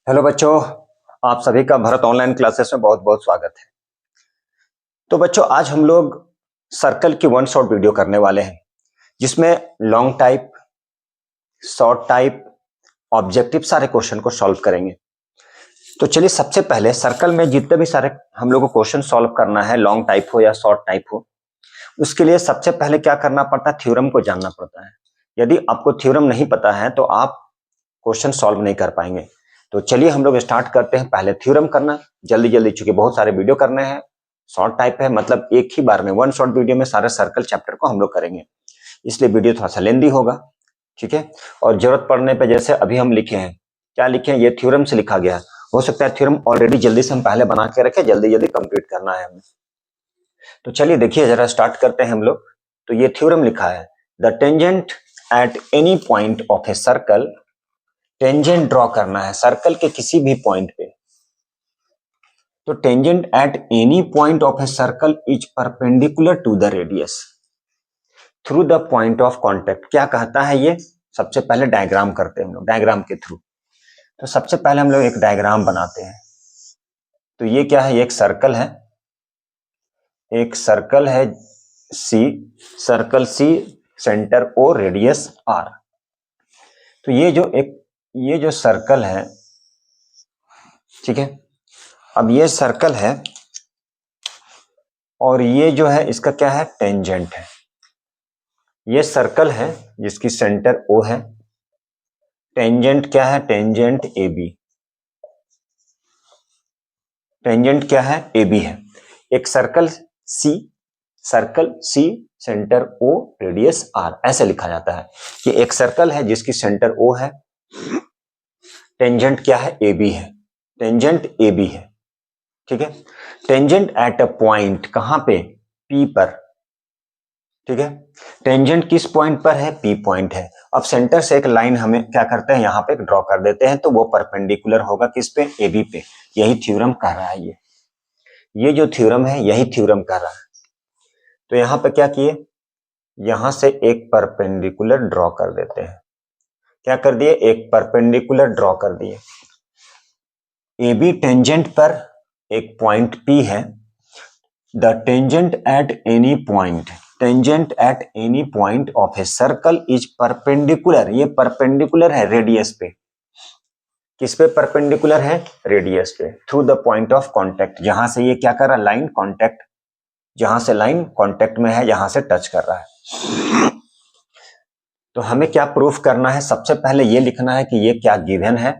Hello बच्चों, आप सभी का भरत ऑनलाइन क्लासेस में बहुत बहुत स्वागत है। तो बच्चों, आज हम लोग सर्कल की वन शॉट वीडियो करने वाले हैं, जिसमें long type, short type, objective सारे क्वेश्चन को सॉल्व करेंगे। तो चलिए, सबसे पहले सर्कल में जितने भी सारे हम लोग को क्वेश्चन सॉल्व करना है, लॉन्ग टाइप हो या शॉर्ट टाइप हो, उसके लिए सबसे पहले क्या करना पड़ता है? थ्योरम को जानना पड़ता है। यदि आपको थ्योरम नहीं पता है तो आप क्वेश्चन सॉल्व नहीं कर पाएंगे। तो चलिए हम लोग स्टार्ट करते हैं। पहले थ्योरम करना जल्दी जल्दी, चूंकि बहुत सारे वीडियो करने हैं, शॉर्ट टाइप है, मतलब एक ही बार में वन शॉर्ट वीडियो में सारे सर्कल चैप्टर को हम लोग करेंगे, इसलिए वीडियो थोड़ा सा लेंदी होगा, ठीक है। और जरूरत पड़ने पे, जैसे अभी हम लिखे हैं, क्या लिखे हैं? ये थ्योरम से लिखा गया है। हो सकता है थ्योरम ऑलरेडी जल्दी से हम पहले बना के रखे, जल्दी जल्दी कंप्लीट करना है हमें। तो चलिए देखिए, जरा स्टार्ट करते हैं हम लोग। तो ये थ्योरम लिखा है, the tangent at any point of a circle, tangent draw करना है सर्कल के किसी भी पॉइंट पे। तो tangent at any point of a circle is perpendicular to the radius through the point of contact. क्या कहता है ये? सबसे पहले डायग्राम करते हैं हम लोग, डायग्राम के थ्रू। तो सबसे पहले हम लोग एक डायग्राम बनाते हैं। तो ये क्या है? एक सर्कल है, एक सर्कल है C, circle C, centre O, radius R. तो ये जो सर्कल है, ठीक है, अब ये सर्कल है और ये जो है इसका क्या है? टेंजेंट है। ये सर्कल है जिसकी सेंटर ओ है, टेंजेंट क्या है? Tangent A B. टेंजेंट क्या है? ए बी है। एक circle C, centre O, radius R, ऐसे लिखा जाता है कि एक सर्कल है जिसकी सेंटर ओ है, टेंजेंट क्या है? ए बी है, टेंजेंट ए बी है, ठीक है। टेंजेंट एट अ पॉइंट, कहां पे? पी पर, ठीक है। टेंजेंट किस पॉइंट पर है? पी पॉइंट है। अब सेंटर से एक लाइन हमें क्या करते हैं? यहाँ पे ड्रॉ कर देते हैं, तो वो परपेंडिकुलर होगा किस पे? ए बी पे। यही थ्योरम कह रहा है ये जो थ्योरम है यही थ्योरम कह रहा है। तो यहाँ पे क्या किए? यहां से एक परपेंडिकुलर ड्रॉ कर देते हैं। क्या कर दिए? एक परपेंडिकुलर ड्रॉ कर दिए। ए बी टेंजेंट पर एक पॉइंट पी है। The tangent at any point, tangent at any point of a circle is perpendicular, ये परपेंडिकुलर है रेडियस पे। किस पे परपेंडिकुलर है? रेडियस पे, through the point of contact, जहां से ये क्या कर रहा है? लाइन कांटेक्ट, जहां से लाइन कांटेक्ट में है, यहां से टच कर रहा है। तो हमें क्या प्रूफ करना है? सबसे पहले ये लिखना है कि ये क्या गिवन है।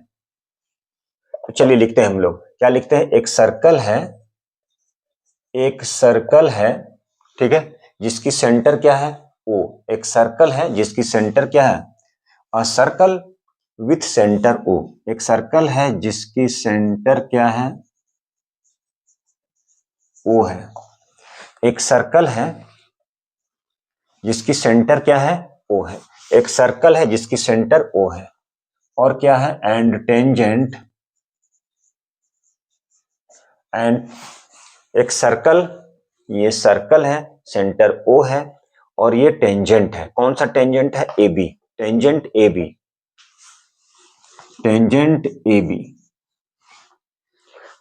तो चलिए लिखते हैं हम लोग। क्या लिखते हैं? एक सर्कल है, एक सर्कल है, ठीक है, जिसकी सेंटर क्या है? ओ। एक सर्कल है जिसकी सेंटर क्या है? A circle with centre O. एक सर्कल है जिसकी सेंटर क्या है? ओ है। एक सर्कल है जिसकी सेंटर क्या है? ओ है। एक सर्कल है जिसकी सेंटर ओ है, और क्या है? एंड टेंजेंट, एंड एक सर्कल, ये सर्कल है, सेंटर ओ है, और ये टेंजेंट है। कौन सा टेंजेंट है? A B, tangent A B, tangent A B.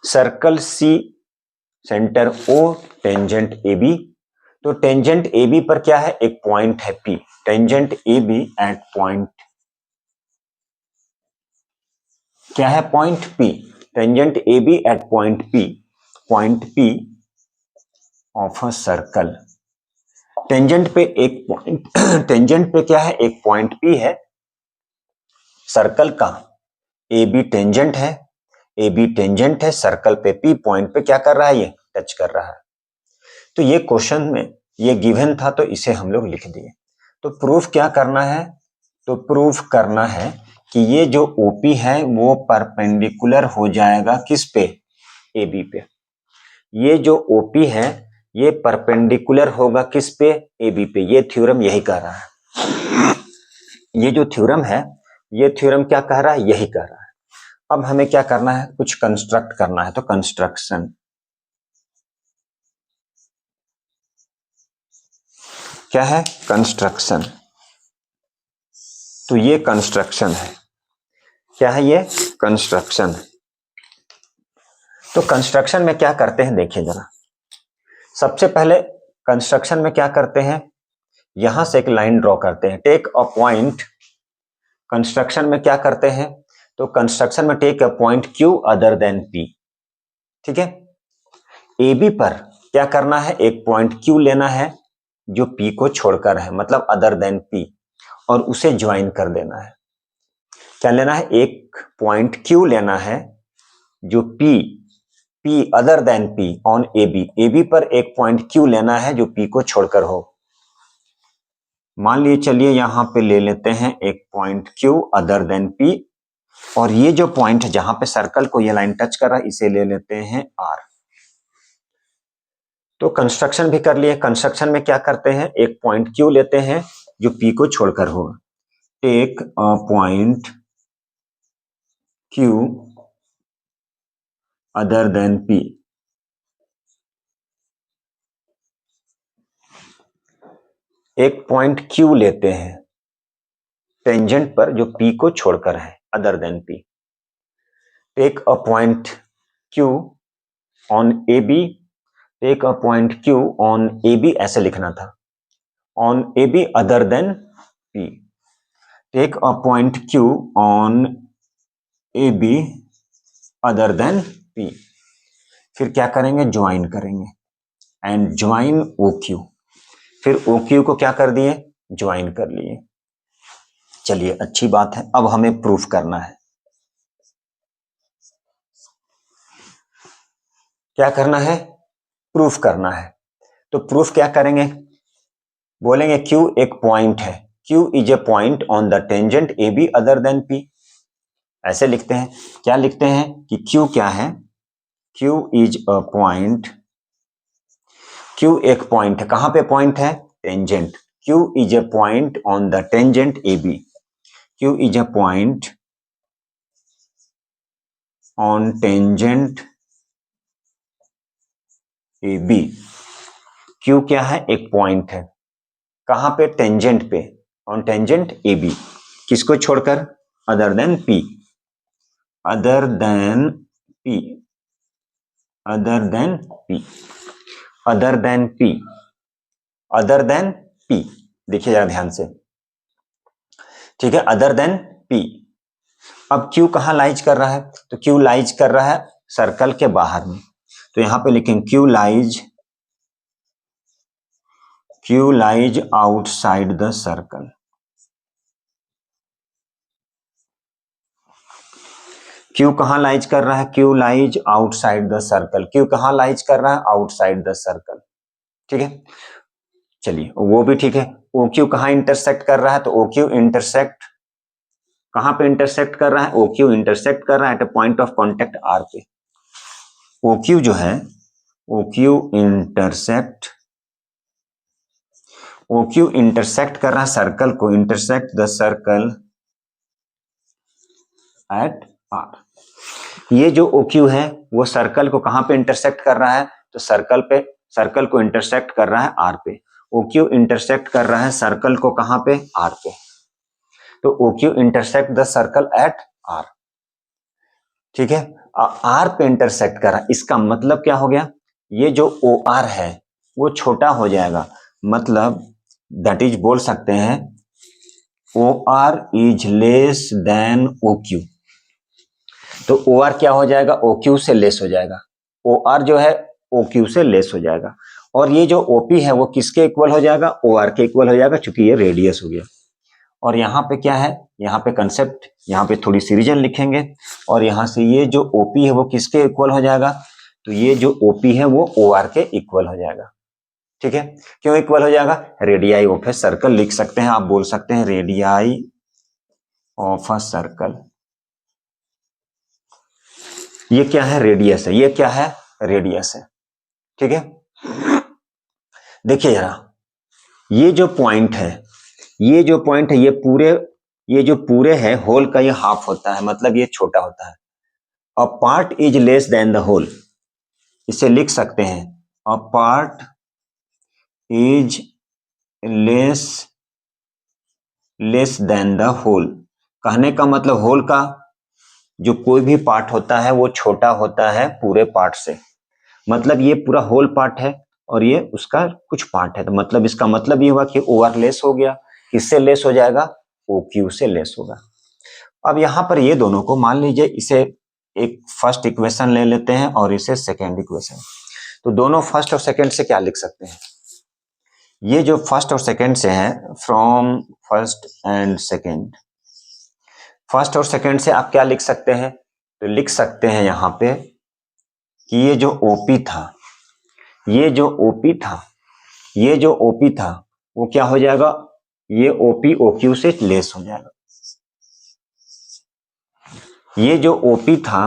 Circle C, centre O, tangent A B. तो टेंजेंट ए बी पर क्या है? एक पॉइंट है P. Tangent A B at point, क्या है? Point P. Tangent A B at point P, point P of a circle. Tangent पे एक पॉइंट टेंजेंट पे क्या है? एक पॉइंट पी है सर्कल का। ए बी टेंजेंट है, ए बी टेंजेंट है सर्कल पे, पी पॉइंट पे क्या कर रहा है? ये टच कर रहा है। तो ये क्वेश्चन में ये गिवन था, तो इसे हम लोग लिख दिए। तो प्रूफ क्या करना है? तो प्रूफ करना है कि ये जो ओपी है वो परपेंडिकुलर हो जाएगा किस पे? ए बी पे। ये जो ओपी है ये परपेंडिकुलर होगा किस पे? ए बी पे। ये थ्योरम यही कह रहा है। ये जो थ्योरम है, ये थ्योरम क्या कह रहा है? यही कह रहा है। अब हमें क्या करना है? कुछ कंस्ट्रक्ट करना है। तो कंस्ट्रक्शन, क्या है? कंस्ट्रक्शन। तो ये कंस्ट्रक्शन है। क्या है ये? कंस्ट्रक्शन है। तो कंस्ट्रक्शन में क्या करते हैं देखिए जरा। सबसे पहले कंस्ट्रक्शन में क्या करते हैं, यहां से एक लाइन ड्रॉ करते हैं, टेक अ पॉइंट। कंस्ट्रक्शन में क्या करते हैं, तो कंस्ट्रक्शन में take a point Q other than P. ठीक है, ए बी पर क्या करना है, एक पॉइंट क्यू लेना है जो पी को छोड़कर है, मतलब अदर देन पी, और उसे ज्वाइन कर देना है। क्या लेना है, एक पॉइंट क्यू लेना है जो P other than P on A B पर एक पॉइंट क्यू लेना है जो पी को छोड़कर हो। मान लिए चलिए यहां पे ले लेते हैं एक point Q other than P, और ये जो पॉइंट है जहां पे सर्कल को ये लाइन टच कर रहा है इसे ले लेते हैं आर। तो कंस्ट्रक्शन भी कर लिए। कंस्ट्रक्शन में क्या करते हैं, एक पॉइंट क्यू लेते हैं जो पी को छोड़कर होगा, take a point Q other than P. एक पॉइंट क्यू लेते हैं टेंजेंट पर जो पी को छोड़कर है, other than P. Take a point Q on A B, take a point Q on A B ऐसे लिखना था, on A B other than P. Take a point Q on A B other than P. फिर क्या करेंगे, join करेंगे, and join O Q. फिर O Q को क्या कर दिए, ज्वाइन कर लिए। चलिए अच्छी बात है, अब हमें प्रूफ करना है। क्या करना है, प्रूफ करना है। तो प्रूफ क्या करेंगे, बोलेंगे क्यू एक पॉइंट है, Q is a point on the tangent A B other than P. ऐसे लिखते हैं, क्या लिखते हैं कि क्यू क्या है, Q is a point, Q एक पॉइंट है, कहां पे पॉइंट है, tangent. Q is a point on the tangent A B, Q is a point on tangent A B. Q क्या है, एक पॉइंट है, कहां पे, टेंजेंट पे, ऑन टेंजेंट ए बी, किसको छोड़कर, other than P, other than P, other than P, other than P, other than P. देखिए जरा ध्यान से, ठीक है, अदर देन पी। अब क्यू कहां लाइज कर रहा है, तो क्यू लाइज कर रहा है सर्कल के बाहर में, तो यहां पे लिखेंगे Q lies outside the circle. Q कहां लाइज कर रहा है, Q lies outside the circle. Q कहां लाइज कर रहा है, आउटसाइड द सर्कल। ठीक है, चलिए वो भी ठीक है। ओ क्यू कहां इंटरसेक्ट कर रहा है, तो ओ क्यू इंटरसेक्ट कहां पे इंटरसेक्ट कर रहा है, ओ क्यू इंटरसेक्ट कर रहा है at a point of contact R पे। ओ क्यू जो है, ओ क्यू इंटरसेक्ट कर रहा है सर्कल को, intersect the circle at R. ये जो ओ क्यू है वो सर्कल को कहां पे इंटरसेक्ट कर रहा है, तो सर्कल को इंटरसेक्ट कर रहा है आर पे। ओ क्यू इंटरसेक्ट कर रहा है सर्कल को कहां पे, आर पे। तो O Q intersect the circle at R. ठीक है, आर पे इंटरसेक्ट कर रहा है, इसका मतलब क्या हो गया, ये जो ओ आर है वो छोटा हो जाएगा, मतलब दैट इज बोल सकते हैं O R is less than O Q. तो ओ आर क्या हो जाएगा, ओ क्यू से लेस हो जाएगा, ओ आर जो है ओ क्यू से लेस हो जाएगा, और ये जो ओपी है वो किसके इक्वल हो जाएगा, ओ आर के इक्वल हो जाएगा, चूंकि ये रेडियस हो गया। और यहाँ पे क्या है, यहाँ पे कंसेप्ट, यहाँ पे थोड़ी सी रीजन लिखेंगे, और यहाँ से ये जो ओपी है वो किसके इक्वल हो जाएगा, तो ये जो ओपी है वो ओ आर के इक्वल हो जाएगा। ठीक है, क्यों इक्वल हो जाएगा, रेडियाई ऑफ ए सर्कल लिख सकते हैं, आप बोल सकते हैं रेडियाई ऑफ अ सर्कल। ये क्या है, रेडियस है, ये क्या है, रेडियस है। ठीक है, देखिए जरा, ये जो पॉइंट है, ये जो पूरे है होल का ये हाफ होता है, मतलब ये छोटा होता है। A part is less than the whole, इसे लिख सकते हैं a part is less than the whole. कहने का मतलब होल का जो कोई भी पार्ट होता है वो छोटा होता है पूरे पार्ट से। मतलब ये पूरा होल पार्ट है और ये उसका कुछ पार्ट है, तो मतलब इसका मतलब ये हुआ कि OR लेस हो गया। किससे लेस हो जाएगा? OQ से लेस होगा। अब यहाँ पर ये दोनों को मान लीजिए, इसे एक फर्स्ट इक्वेशन ले लेते हैं और इसे सेकेंड इक्वेशन। तो दोनों फर्स्ट और सेकेंड से क्या लिख सकते हैं? ये जो फर्स्ट और सेकेंड से है, from first and second, first और सेकेंड से आप क्या लिख सकते हैं? तो लिख सकते हैं यहाँ पे कि ये जो OP था, ये जो OP था, ये जो OP था वो क्या हो जाएगा? ये OP OQ से लेस हो जाएगा। ये जो OP था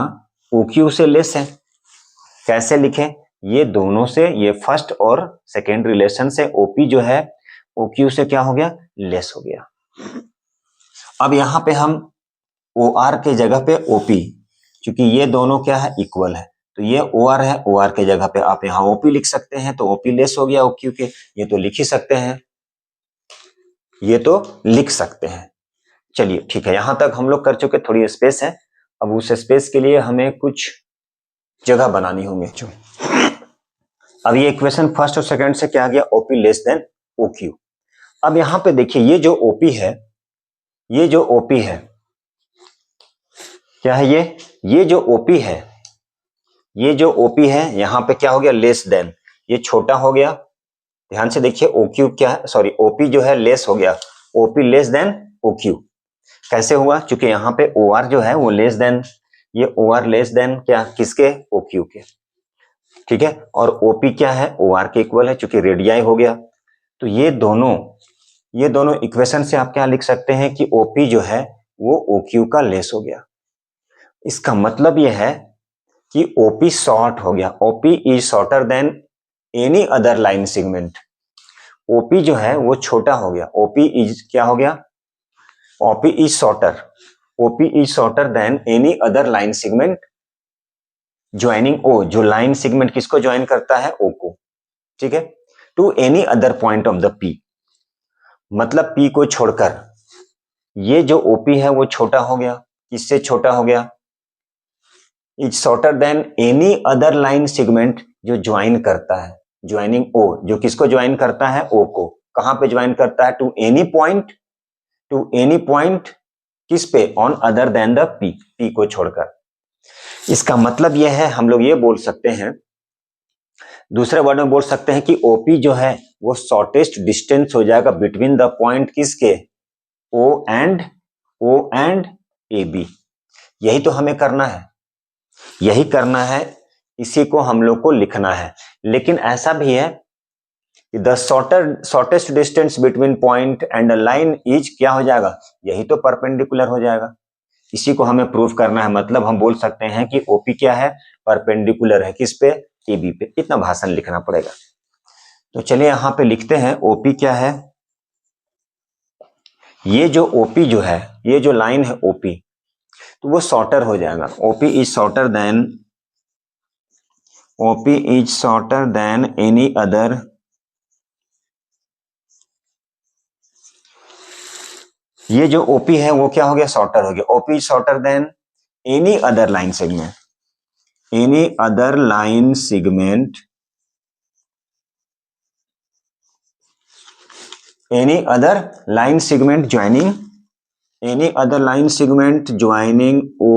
OQ से लेस है। कैसे लिखें? ये दोनों से, ये फर्स्ट और सेकेंड रिलेशन से OP जो है OQ से क्या हो गया? लेस हो गया। अब यहां पे हम OR के जगह पे OP, क्योंकि ये दोनों क्या है? इक्वल है, तो ये OR है, OR के जगह पे आप यहाँ OP लिख सकते हैं, तो OP लेस हो गया OQ के। ये तो लिख ही सकते हैं, ये तो लिख सकते हैं। चलिए ठीक है, यहां तक हम लोग कर चुके। थोड़ी स्पेस है, अब उस स्पेस के लिए हमें कुछ जगह बनानी होंगे। अब ये इक्वेशन फर्स्ट और सेकंड से क्या आ गया? OP less than OQ। अब यहां पे देखिए, ये जो OP है, ये जो OP है क्या है? ये जो OP है, ये जो OP है यहां पे क्या हो गया? लेस देन, ये छोटा हो गया। ध्यान से देखिए, OQ क्या है? सॉरी, OP जो है लेस हो गया, OP लेस देन OQ। कैसे हुआ? क्योंकि यहाँ पे OR जो है वो लेस देन, ये OR लेस देन क्या? किसके? OQ के। ठीक है, और OP क्या है? OR के इक्वल है, क्योंकि रेडियाई हो गया। तो ये दोनों इक्वेशन से आप क्या लिख सकते हैं कि OP जो है वो OQ का लेस हो गया। इसका मतलब यह है कि OP शॉर्ट हो गया। OP is shorter than any other line segment. OP जो है वो छोटा हो गया। OP इज क्या हो गया? OP is shorter, OP is shorter than any other line segment joining O। जो लाइन सेगमेंट किसको ज्वाइन करता है? O को। ठीक है, to any other point of the P, मतलब P को छोड़कर ये जो OP है वो छोटा हो गया। किससे छोटा हो गया? Is shorter than any other line segment जो ज्वाइन करता है, ज्वाइनिंग O, जो किसको ज्वाइन करता है? O को। कहां पे ज्वाइन करता है? To any point, to any point किस पे? On other than the P को छोड़कर। इसका मतलब यह है, हम लोग ये बोल सकते हैं, दूसरे वर्ड में बोल सकते हैं कि OP जो है वो शॉर्टेस्ट डिस्टेंस हो जाएगा बिटवीन द पॉइंट किसके? O and AB। यही तो हमें करना है, यही करना है, इसी को हम लोग को लिखना है। लेकिन ऐसा भी है कि the shortest distance between point and a line is क्या हो जाएगा? यही तो परपेंडिकुलर हो जाएगा। इसी को हमें प्रूव करना है। मतलब हम बोल सकते हैं कि OP क्या है? परपेंडिकुलर है किस पे? AB पे। इतना भाषण लिखना पड़ेगा। तो चलिए यहां पे लिखते हैं OP क्या है। ये जो OP जो है, ये जो लाइन है OP, तो वो शॉर्टर हो जाएगा। OP is shorter than any other, ये जो OP है वो क्या हो गया? शॉर्टर हो गया। OP is shorter than any other line segment, any other line segment, any other line segment joining, any other line segment joining O।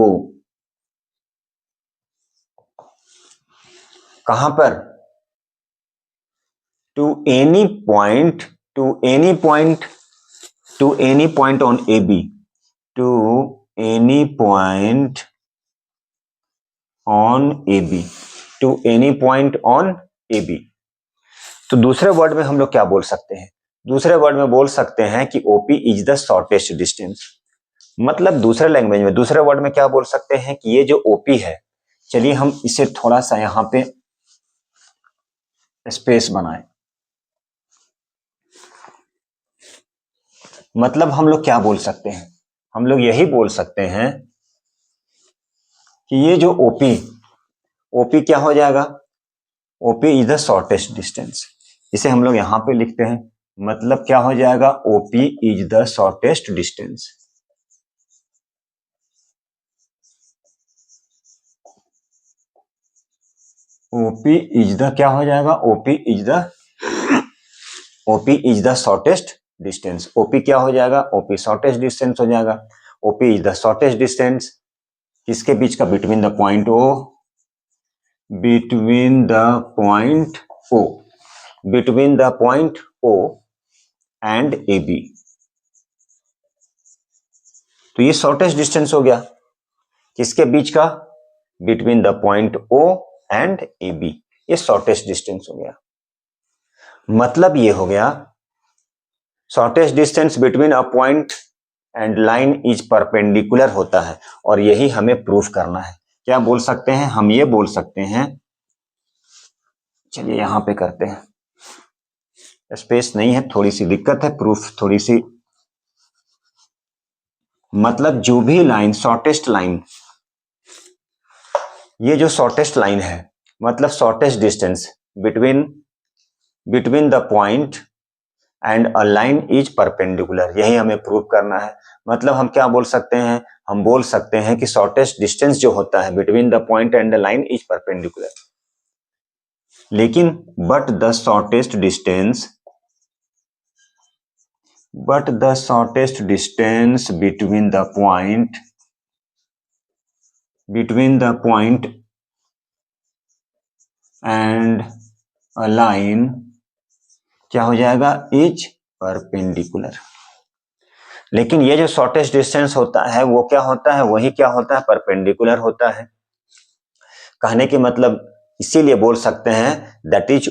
कहां पर? To any point, to any point, to any point on AB, to any point on AB, to any point on AB। तो दूसरे word में हम लोग क्या बोल सकते हैं? दूसरे वर्ड में बोल सकते हैं कि OP is the shortest distance. मतलब दूसरे लैंग्वेज में, दूसरे वर्ड में क्या बोल सकते हैं कि ये जो OP है, चलिए हम इसे थोड़ा सा यहां पे स्पेस बनाएं। मतलब हम लोग क्या बोल सकते हैं? हम लोग यही बोल सकते हैं कि ये जो OP क्या हो जाएगा? OP is the shortest distance. इसे हम लोग यहां पे लिखते हैं। मतलब क्या हो जाएगा? OP is the shortest distance. OP is the क्या हो जाएगा, OP is the shortest distance. OP क्या हो जाएगा, OP शॉर्टेस्ट डिस्टेंस हो जाएगा। OP is the shortest distance किसके बीच का, between the point O, between the point O, between the point O and AB। तो ये शॉर्टेस्ट डिस्टेंस हो गया किसके बीच का, between the point O and AB। ये शॉर्टेस्ट डिस्टेंस हो गया। मतलब ये हो गया shortest distance between a point and line is perpendicular होता है, और यही हमें प्रूफ करना है। क्या बोल सकते हैं हम, ये बोल सकते हैं, चलिए यहां पे करते हैं, स्पेस नहीं है, थोड़ी सी दिक्कत है, प्रूफ थोड़ी सी, मतलब जो भी लाइन शॉर्टेस्ट लाइन, ये जो शॉर्टेस्ट लाइन है मतलब shortest distance between the point and a line is perpendicular, यही हमें प्रूव करना है। मतलब हम क्या बोल सकते हैं, हम बोल सकते हैं कि शॉर्टेस्ट डिस्टेंस जो होता है between the point and the line is perpendicular, लेकिन but the shortest distance between the point and a line क्या हो जाएगा, इज परपेंडिकुलर। लेकिन ये जो शॉर्टेस्ट डिस्टेंस होता है वो क्या होता है, वही क्या होता है, परपेंडिकुलर होता है। कहने की मतलब इसीलिए बोल सकते हैं दैट इज,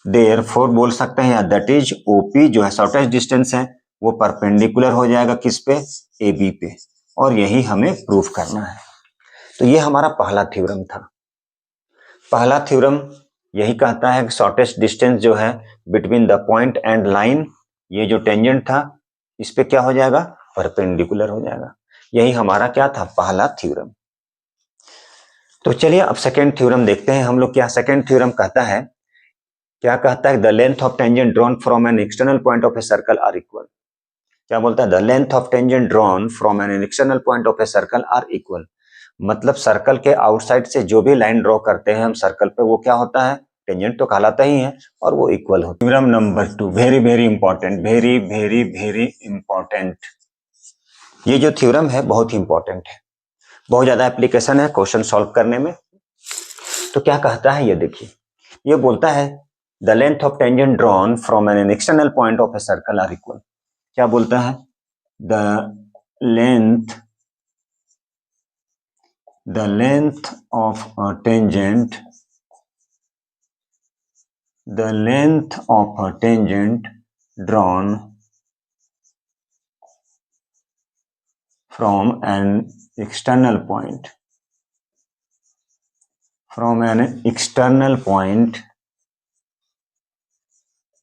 देयरफॉर बोल सकते हैं, या दैट इज ओपी जो है शॉर्टेस्ट डिस्टेंस है वो परपेंडिकुलर हो जाएगा किस पे, AB पे, और यही हमें प्रूफ करना है। तो ये हमारा पहला थ्योरम था। पहला थ्योरम यही कहता है कि शॉर्टेस्ट डिस्टेंस जो है between the point and line, ये जो टेंजेंट था इस पे क्या हो जाएगा, परपेंडिकुलर हो जाएगा। यही हमारा क्या था, पहला थ्योरम। तो चलिए अब सेकेंड थ्योरम देखते हैं हम लोग। क्या सेकेंड थ्योरम कहता है, क्या कहता है, the length of tangent drawn from an external point of a circle are equal. क्या बोलता है, the length of tangent drawn from an external point of a circle are equal. मतलब सर्कल के आउटसाइड से जो भी लाइन ड्रॉ करते हैं हम सर्कल पे, वो क्या होता है, टेंजेंट तो कहलाता ही है, और वो इक्वल होता है। Theorem number 2, very very important, very very very important. ये जो थ्योरम है बहुत ही इंपॉर्टेंट है, बहुत ज्यादा एप्लीकेशन है क्वेश्चन सॉल्व करने में। तो क्या कहता है ये देखिए, ये बोलता है the length of tangent drawn from an external point of a circle are equal. क्या बोलता है, the length of a tangent, the length of a tangent drawn from an external point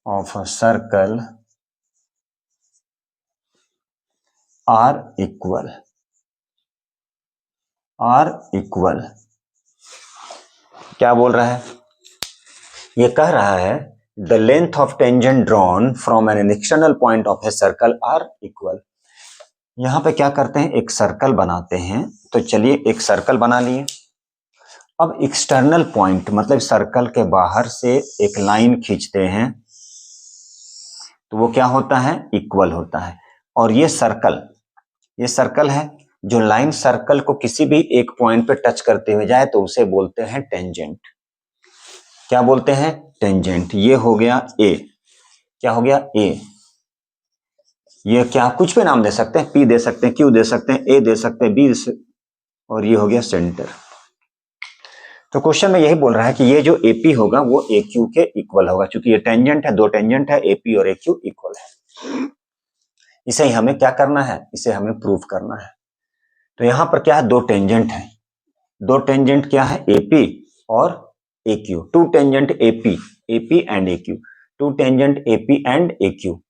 of a circle are equal। क्या बोल रहा है, ये कह रहा है the length of tangent drawn from an external point of a circle are equal. यहां पे क्या करते हैं, एक सर्कल बनाते हैं। तो चलिए एक सर्कल बना लिए। अब एक्सटर्नल पॉइंट मतलब सर्कल के बाहर से एक लाइन खींचते हैं तो वो क्या होता है, इक्वल होता है। और ये सर्कल है, जो लाइन सर्कल को किसी भी एक पॉइंट पे टच करते हुए जाए तो उसे बोलते हैं टेंजेंट। क्या बोलते हैं, टेंजेंट। ये हो गया ए, क्या हो गया, ए। ये क्या कुछ भी नाम दे सकते हैं, पी दे सकते हैं, क्यू दे सकते हैं, ए दे सकते हैं, बी, और ये हो गया सेंटर। तो क्वेश्चन में यही बोल रहा है कि ये जो एपी होगा वो एक्यू के इक्वल होगा, क्योंकि ये टेंजेंट है, दो टेंजेंट है, एपी और एक्यू इक्वल है। इसे ही हमें क्या करना है, इसे हमें प्रूव करना है। तो यहां पर क्या है, दो टेंजेंट है, दो टेंजेंट क्या है, एपी और AQ. Two tangent AP and AQ, two tangent AP and AQ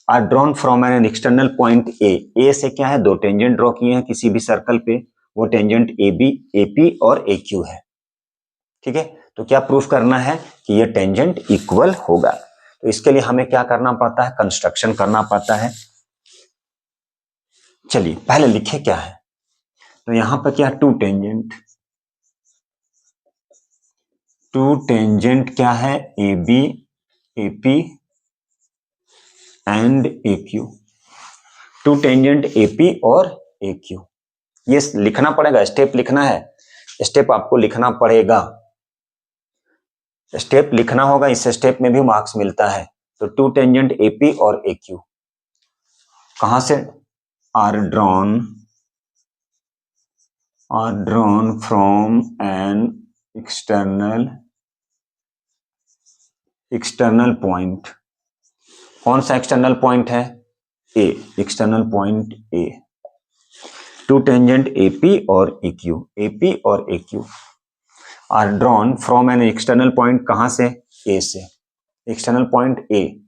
are drawn from an external point A से क्या है, दो टेंजेंट ड्रॉ किए हैं किसी भी सर्कल पे, वो टेंजेंट एपी और एक्यू है। ठीक है, तो क्या प्रूफ करना है कि ये टेंजेंट इक्वल होगा। तो इसके लिए हमें क्या करना पड़ता है, कंस्ट्रक्शन करना पड़ता है। चलिए पहले लिखे क्या है, तो यहां पर क्या, टू टेंजेंट टू टेंजेंट क्या है, A B, A P and A Q. Two tangent A P और ए क्यू, ये लिखना पड़ेगा, स्टेप लिखना है, स्टेप आपको लिखना पड़ेगा, स्टेप लिखना होगा, इस स्टेप में भी मार्क्स मिलता है। तो टू टेंजेंट ए पी और ए क्यू कहां से, are drawn from an external point. कौन सा एक्सटर्नल पॉइंट है, A, external point A. Two tangent AP और ए क्यू, एपी और A Q are drawn from an external point, कहां से, ए से, external point A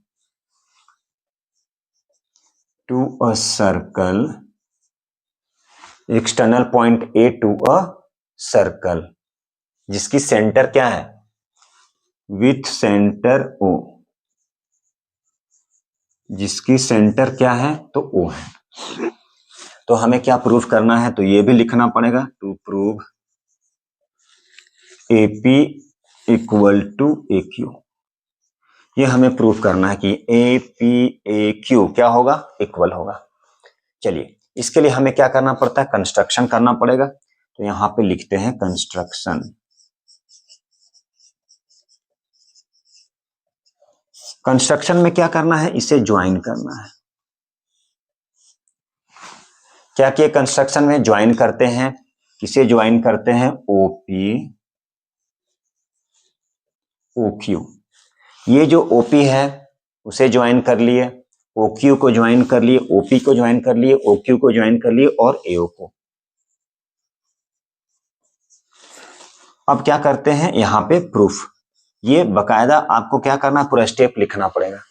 to a circle, external point A to a circle, जिसकी centre क्या है, with centre ओ, जिसकी centre क्या है, तो ओ है। तो हमें क्या प्रूफ करना है, तो ये भी लिखना पड़ेगा, to prove AP equal to A Q. ये हमें प्रूफ करना है कि APAQ क्या होगा, इक्वल होगा। चलिए, इसके लिए हमें क्या करना पड़ता है, कंस्ट्रक्शन करना पड़ेगा। तो यहां पे लिखते हैं कंस्ट्रक्शन। कंस्ट्रक्शन में क्या करना है, इसे ज्वाइन करना है। क्या किए कंस्ट्रक्शन में, ज्वाइन करते हैं, किसे ज्वाइन करते हैं, OP OQ। ये जो OP है उसे ज्वाइन कर लिए, OQ को ज्वाइन कर लिए, OP को ज्वाइन कर लिए, OQ को ज्वाइन कर लिए और AO को। अब क्या करते हैं, यहां पे प्रूफ, ये बकायदा आपको क्या करना, पूरा स्टेप लिखना पड़ेगा।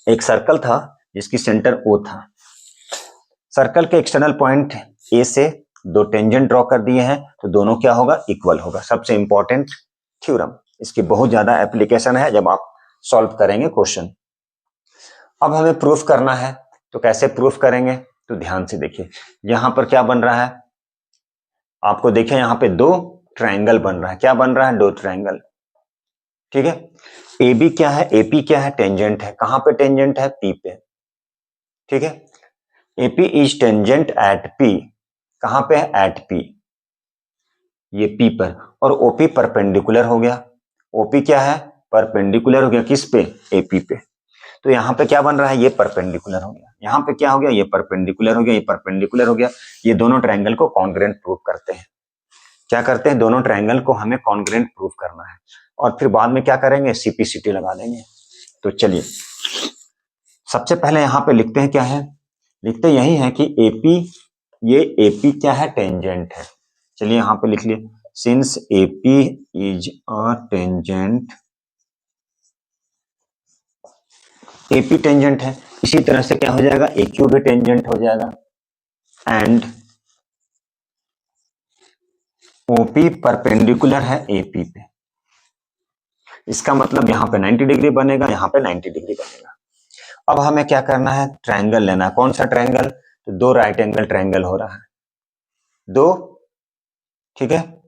एक सर्कल था जिसकी सेंटर O था, सर्कल के एक्सटर्नल पॉइंट A से दो टेंजेंट ड्रॉ कर दिए हैं, तो दोनों क्या होगा, इक्वल होगा। सबसे इंपॉर्टेंट थ्योरम, इसकी बहुत ज्यादा एप्लीकेशन है जब आप सॉल्व करेंगे क्वेश्चन। अब हमें प्रूफ करना है, तो कैसे प्रूफ करेंगे, तो ध्यान से देखिए, यहां पर क्या बन रहा है, आपको देखिए यहां पे दो ट्रायंगल बन रहा है, क्या बन रहा है, दो ट्रायंगल, ठीक है। ए बी क्या है, एपी क्या है, टेंजेंट है, कहां पे टेंजेंट है, पी पे, ठीक है। AP is tangent at P, कहां पे है, एट पी, ये पी पर, और ओपी परपेंडिकुलर हो गया। ओपी क्या है, परपेंडिकुलर हो गया, किस पे, एपी पे। तो यहां पे क्या बन रहा है, ये परपेंडिकुलर हो गया, यहां पे क्या हो गया, ये परपेंडिकुलर हो गया, ये परपेंडिकुलर हो गया। ये दोनों ट्रायंगल को कॉन्ग्रुएंट प्रूव करते हैं। क्या करते हैं, दोनों ट्रायंगल को हमें कॉन्ग्रुएंट प्रूव करना है, और फिर बाद में क्या करेंगे, सीपीसीटी लगा देंगे। तो चलिए, सबसे पहले यहां पे लिखते हैं, क्या है, लिखते यही है कि एपी, ये एपी क्या है, टेंजेंट है। चलिए यहां पे लिख लिए, since AP is a tangent, AP tangent है, इसी तरह से क्या हो जाएगा, एक्यू भी टेंजेंट हो जाएगा, एंड ओपी परपेंडिकुलर है एपी पे। इसका मतलब यहां पे 90 डिग्री बनेगा, यहां पे 90 डिग्री बनेगा। अब हमें क्या करना है, ट्रायंगल लेना है, कौन सा ट्रायंगल, तो दो राइट एंगल ट्रायंगल हो रहा है, दो, ठीक है।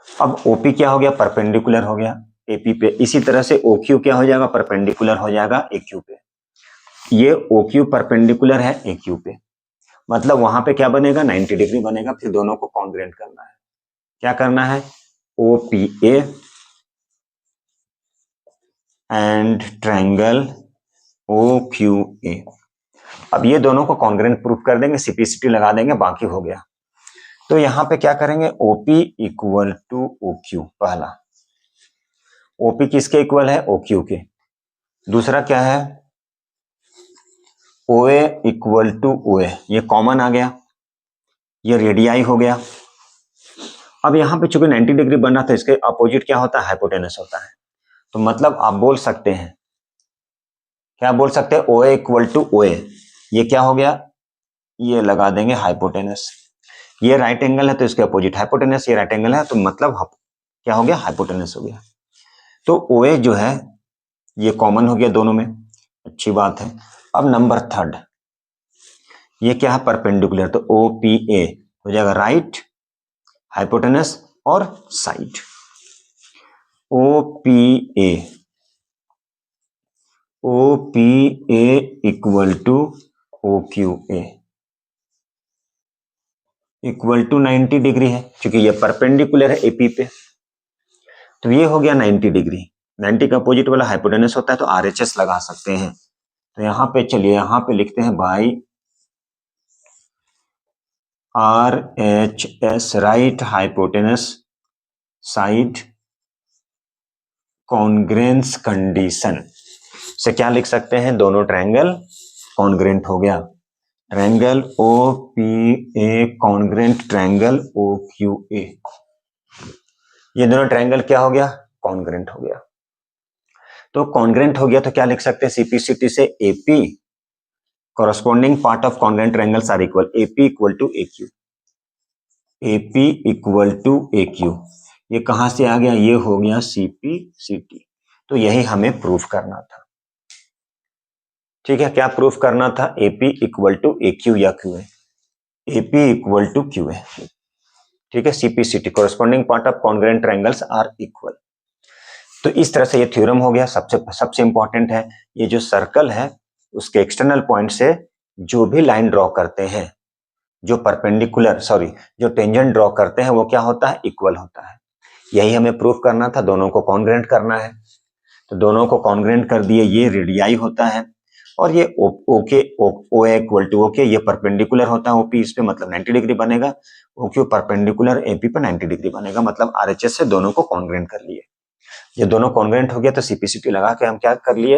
अब ओपी क्या हो गया, परपेंडिकुलर हो गया एपी पे, इसी तरह से ओक्यू क्या हो जाएगा, परपेंडिकुलर हो जाएगा एक्यू पे। ये ओक्यू परपेंडिकुलर है एक्यू पे, मतलब वहां पे क्या बनेगा, 90 डिग्री बनेगा। फिर दोनों को कॉन्ग्रुएंट करना है, क्या करना है, ओपीए एंड ट्रायंगल OQA। अब ये दोनों को कॉन्ग्रुएंट प्रूफ कर देंगे, सीपीसीटी लगा देंगे, बाकी हो गया। तो यहां पे क्या करेंगे, OP इक्वल टू OQ, पहला OP किसके इक्वल है, OQ के। दूसरा क्या है, OA इक्वल टू OA, ये कॉमन आ गया, ये रेडियाई हो गया। अब यहां पे चूंकि 90 डिग्री बनना था, इसके अपोजिट क्या होता है, हाइपोटेनस होता है। तो मतलब आप बोल सकते हैं, क्या बोल सकते हैं, OA इक्वल टू OA, ये क्या हो गया, ये लगा देंगे हाइपोटेनस। ये राइट एंगल है तो इसके अपोजिट हाइपोटेनस, ये राइट एंगल है तो मतलब क्या हो गया, हाइपोटेनस हो गया। तो OA जो है ये कॉमन हो गया दोनों में, अच्छी बात है। अब नंबर थर्ड, ये क्या है, परपेंडिकुलर, तो OPA हो जाएगा राइट, हाइपोटेनस और side. OPA equal to OQA equal to 90 degree है, क्योंकि ये परपेंडिकुलर है AP पे, तो ये हो गया 90 डिग्री। 90 का अपोजिट वाला हाइपोटेनस होता है, तो RHS लगा सकते हैं। तो यहाँ पे चलिए, यहाँ पे लिखते हैं by RHS, right hypotenuse side congruence condition से क्या लिख सकते हैं, दोनों ट्रायंगल कॉन्ग्रेंट हो गया। Triangle OPA congruent triangle OQA, ये दोनों ट्रायंगल क्या हो गया, कॉन्ग्रेंट हो गया। तो कॉन्ग्रेंट हो गया तो क्या लिख सकते हैं, CPCT से AP corresponding part of congruent triangles are equal, AP equal to AQ, AP equal to AQ। ये कहां से आ गया, ये हो गया CPCT। तो यही हमें प्रूफ करना था। ठीक है, क्या प्रूफ करना था, AP इक्वल टू AQ या QA, AP equal to QA। ठीक है, CPCT corresponding part of congruent triangles are equal। तो इस तरह से ये थ्योरम हो गया। सबसे इंपॉर्टेंट है, ये जो सर्कल है उसके एक्सटर्नल पॉइंट से जो भी लाइन ड्रॉ करते हैं, जो परपेंडिकुलर जो टेंजेंट ड्रॉ करते हैं, वो क्या होता है, इक्वल होता है। यही हमें प्रूफ करना था, दोनों को कॉन्ग्रेंट करना है। तो दोनों को कॉन्ग्रेंट कर दिए, ये रेडियाई होता है और ये okay OA equal to okay, ये परपेंडिकुलर होता है OP इस पे, मतलब 90 डिग्री बनेगा। OQ परपेंडिकुलर AP पे 90 डिग्री बनेगा, मतलब RHS से दोनों को कॉन्ग्रेंट कर लिए। ये दोनों कॉन्ग्रेंट हो गया तो CPCT लगा के हम क्या कर लिए,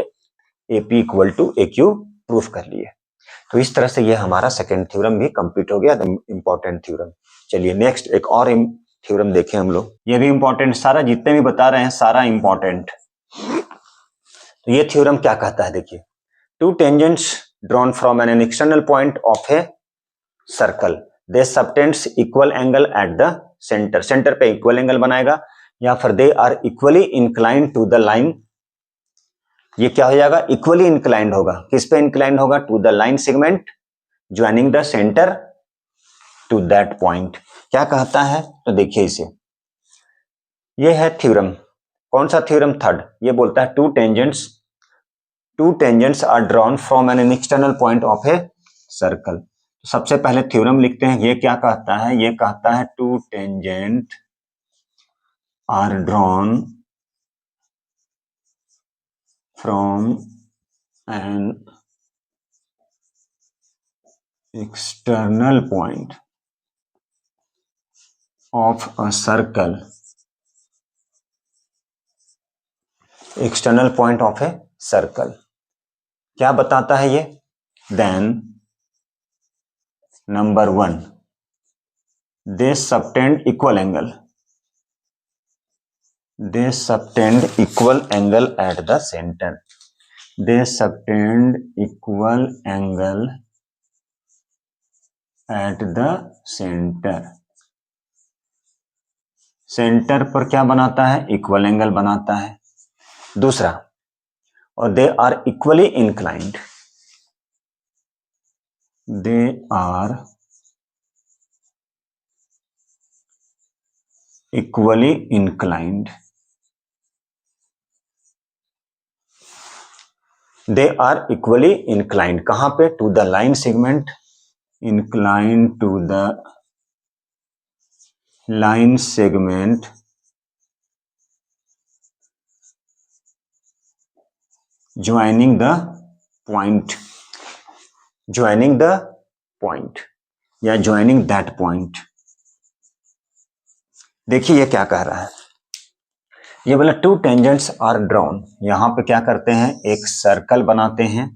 AP equal to AQ proof कर लिए। तो इस तरह से ये हमारा सेकंड थ्योरम भी कंप्लीट हो गया, इंपॉर्टेंट थ्योरम। चलिए नेक्स्ट एक और थ्योरम देखें हम लोग, ये भी इंपॉर्टेंट, सारा जितने भी बता रहे हैं सारा इंपॉर्टेंट। तो ये थ्योरम क्या कहता है, देखिए, two tangents drawn from an external point of a circle, they subtends equal angle at the centre, centre पे इक्वल एंगल बनाएगा, या फिर they are equally inclined to the line, ये क्या हो जाएगा, इक्वली इंक्लाइंड होगा, किस पे इंक्लाइंड होगा, to the line segment joining the centre to that point. क्या कहता है, तो देखिए इसे, ये है थ्योरम, कौन सा थ्योरम, थर्ड। ये बोलता है two tangents are drawn from an external point of a circle. सबसे पहले थ्योरम लिखते हैं, ये क्या कहता है, ये कहता है two tangent are drawn from an external point of a circle, external point of a circle क्या बताता है ये, then number 1 they subtend equal angle, they subtend equal angle at the center, they subtend equal angle at the center, centre पर क्या बनाता है, equal angle बनाता है। दूसरा, और they are equally inclined, they are equally inclined, they are equally inclined कहां पे, to the line segment, inclined to the line segment joining the point, joining the point या ज्वाइनिंग दैट पॉइंट। देखिए ये क्या कह रहा है, ये बोला टू टेंजेंट्स आर ड्रॉन, यहां पे क्या करते हैं, एक सर्कल बनाते हैं,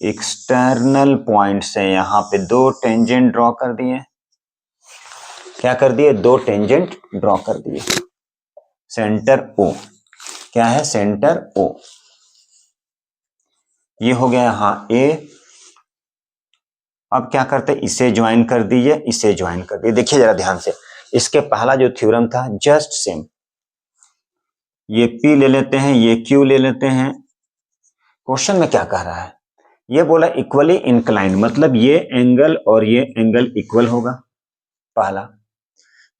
एक्सटर्नल पॉइंट से यहां पे दो टेंजेंट ड्रॉ कर दिए, क्या कर दिए, दो टेंजेंट ड्रॉ कर दिए, सेंटर O, क्या है, सेंटर O, ये हो गया यहां A। अब क्या करते, इसे ज्वाइन कर दिए, इसे ज्वाइन कर दिए। देखिए जरा ध्यान से, इसके पहला जो थ्योरम था जस्ट सेम, ये P ले लेते हैं, ये Q ले लेते हैं। क्वेश्चन में क्या कह रहा है, ये बोला इक्वली इंक्लाइंड, मतलब ये एंगल और ये एंगल इक्वल होगा, पहला।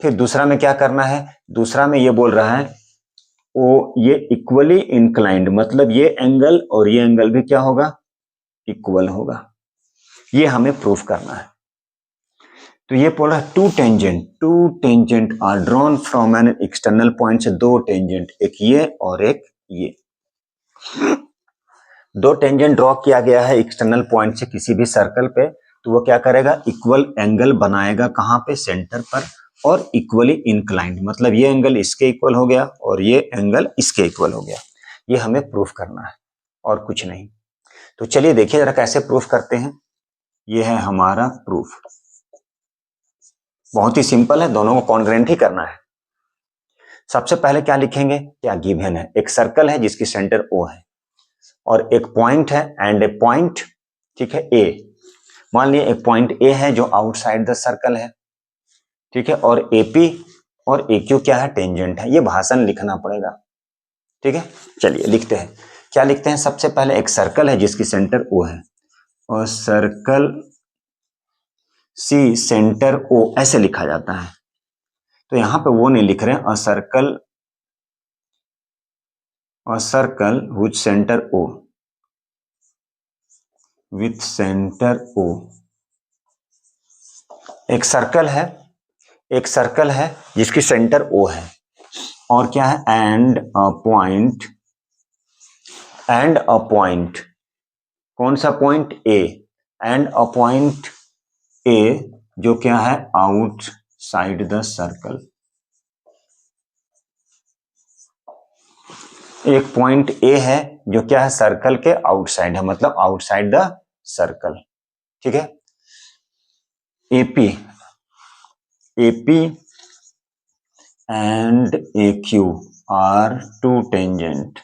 फिर दूसरा में क्या करना है, दूसरा में ये बोल रहा है ओ ये इक्वली इंक्लाइंड, मतलब ये एंगल और ये एंगल भी क्या होगा, इक्वल होगा। ये हमें प्रूफ करना है। तो ये बोला two tangent are drawn from an external point से, दो टेंजेंट, एक ये और एक ये, दो टेंजेंट ड्रॉ किया गया है एक्सटर्नल पॉइंट से किसी भी सर्कल पे, तो वो क्या करेगा, इक्वल एंगल बनाएगा, कहां पे, सेंटर पर, और इक्वली इंक्लाइंड, मतलब ये एंगल इसके इक्वल हो गया और ये एंगल इसके इक्वल हो गया। ये हमें प्रूफ करना है और कुछ नहीं। तो चलिए देखिए जरा कैसे प्रूफ करते हैं। ये है हमारा प्रूफ, बहुत ही सिंपल है, दोनों को कॉन्ग्रुएंट ही करना है। सबसे पहले क्या लिखेंगे, क्या गिवन है, एक सर्कल है जिसकी सेंटर O है और एक पॉइंट है एंड ए पॉइंट, ठीक है, A। मान लिया एक पॉइंट A है जो आउटसाइड द सर्कल है, ठीक है, और AP और AQ क्या है, टेंजेंट है। ये भाषण लिखना पड़ेगा, ठीक है। चलिए लिखते हैं, क्या लिखते हैं, सबसे पहले एक सर्कल है जिसकी सेंटर O है और सर्कल C सेंटर O ऐसे लिखा जाता है। तो यहां पे वो नहीं लिख रहे हैं, अ circle with centre O, with centre O। एक सर्कल है जिसकी सेंटर O है और क्या है, एंड अ पॉइंट, कौन सा point, A, and a point A जो क्या है, आउटसाइड द सर्कल। एक पॉइंट A है जो क्या है, सर्कल के आउटसाइड है, मतलब आउटसाइड द सर्कल, ठीक है। AP and AQ are two tangent.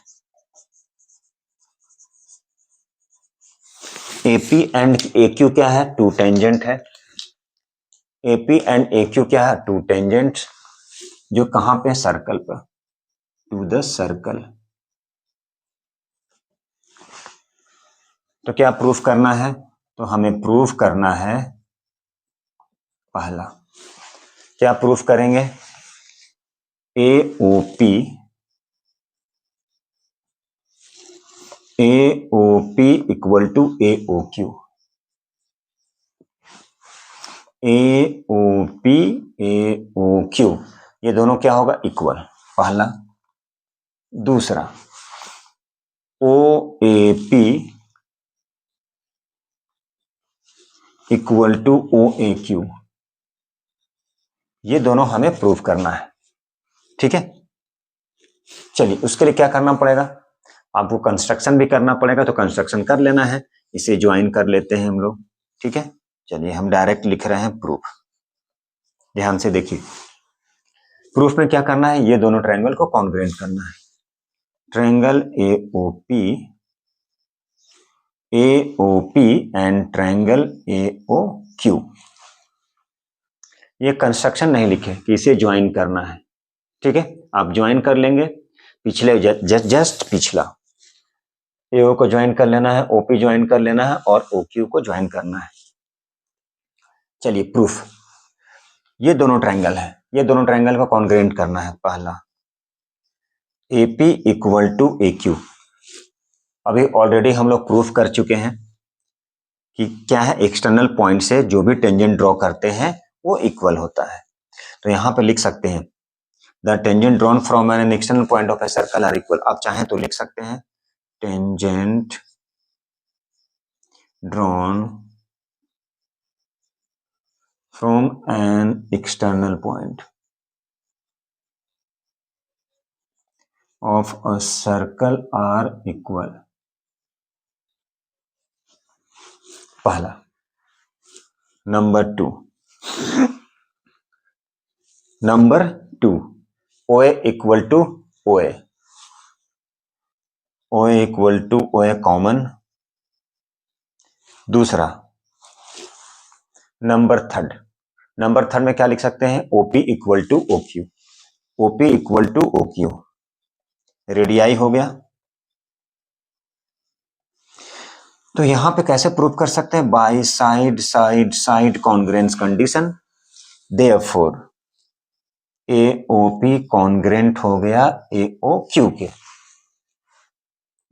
AP and AQ क्या है, टू टेंजेंट है। AP and AQ क्या है, टू टेंजेंट, जो कहां पे, सर्कल पर, टू द सर्कल। तो क्या प्रूफ करना है, तो हमें प्रूफ करना है, पहला क्या प्रूफ करेंगे, AOP equal to AOQ, AOQ ये दोनों क्या होगा, इक्वल, पहला। दूसरा OAP इक्वल टू OAQ, ये दोनों हमें प्रूफ करना है, ठीक है। चलिए उसके लिए क्या करना पड़ेगा, आपको कंस्ट्रक्शन भी करना पड़ेगा, तो कंस्ट्रक्शन कर लेना है, इसे ज्वाइन कर लेते हैं हम लोग, ठीक है। चलिए हम डायरेक्ट लिख रहे हैं प्रूफ, ध्यान से देखिए। प्रूफ में क्या करना है, ये दोनों ट्रायंगल को कॉन्ग्रुएंट करना है। Triangle AOP and triangle AOQ, ये कंस्ट्रक्शन नहीं लिखे कि इसे ज्वाइन करना है, ठीक है। आप ज्वाइन कर लेंगे, पिछले जस्ट पिछला AO को ज्वाइन कर लेना है, OP ज्वाइन कर लेना है और OQ को ज्वाइन करना है। चलिए प्रूफ, ये दोनों ट्रायंगल है, ये दोनों ट्रायंगल को कॉन्ग्रुएंट करना है। पहला AP इक्वल टू AQ, अभी ऑलरेडी हम लोग प्रूफ कर चुके हैं कि क्या है, एक्सटर्नल पॉइंट से जो भी टेंजेंट ड्रॉ करते हैं वो इक्वल होता है। तो यहां पे लिख सकते हैं the tangent drawn from an external point of a circle are equal. आप चाहें तो लिख सकते हैं tangent drawn from an external point of a circle are equal. पहला। Number two OA equal to OA equal to OA common. दूसरा number third में क्या लिख सकते हैं, OP equal to OQ equal to OQ, radii हो गया। तो यहां पे कैसे प्रूव कर सकते हैं, by side congruence condition. Therefore AOP congruent हो गया AOQ के।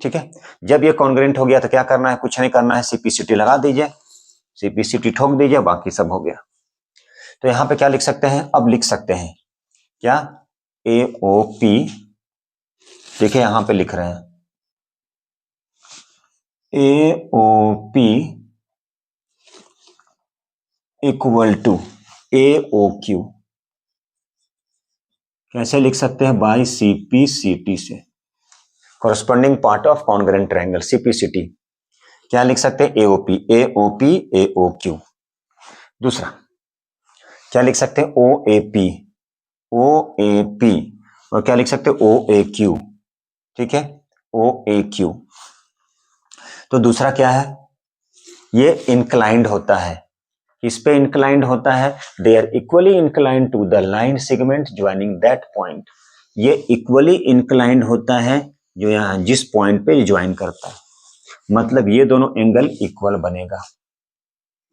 ठीक है, जब ये कॉन्ग्रेंट हो गया तो क्या करना है, कुछ नहीं करना है, CPCT लगा दीजिए, CPCT ठोक दीजिए, बाकी सब हो गया। तो यहां पे क्या लिख सकते हैं, अब लिख सकते हैं क्या, AOP, देखिए यहां पे लिख रहे हैं AOP इक्वल टू AOQ। कैसे लिख सकते हैं, बाय CPCT से, corresponding part of congruent triangle, CPCT। क्या लिख सकते हैं, AOP AOP AOQ। दूसरा क्या लिख सकते हैं, OAP OAP, और क्या लिख सकते हैं, OAQ। ठीक है, OAQ। तो दूसरा क्या है, ये इंक्लाइंड होता है, इस पे इंक्लाइंड होता है, they are equally inclined to the line segment joining that point. ये इक्वली इंक्लाइंड होता है जो यहां जिस पॉइंट पे ज्वाइन करता है, मतलब ये दोनों एंगल इक्वल बनेगा।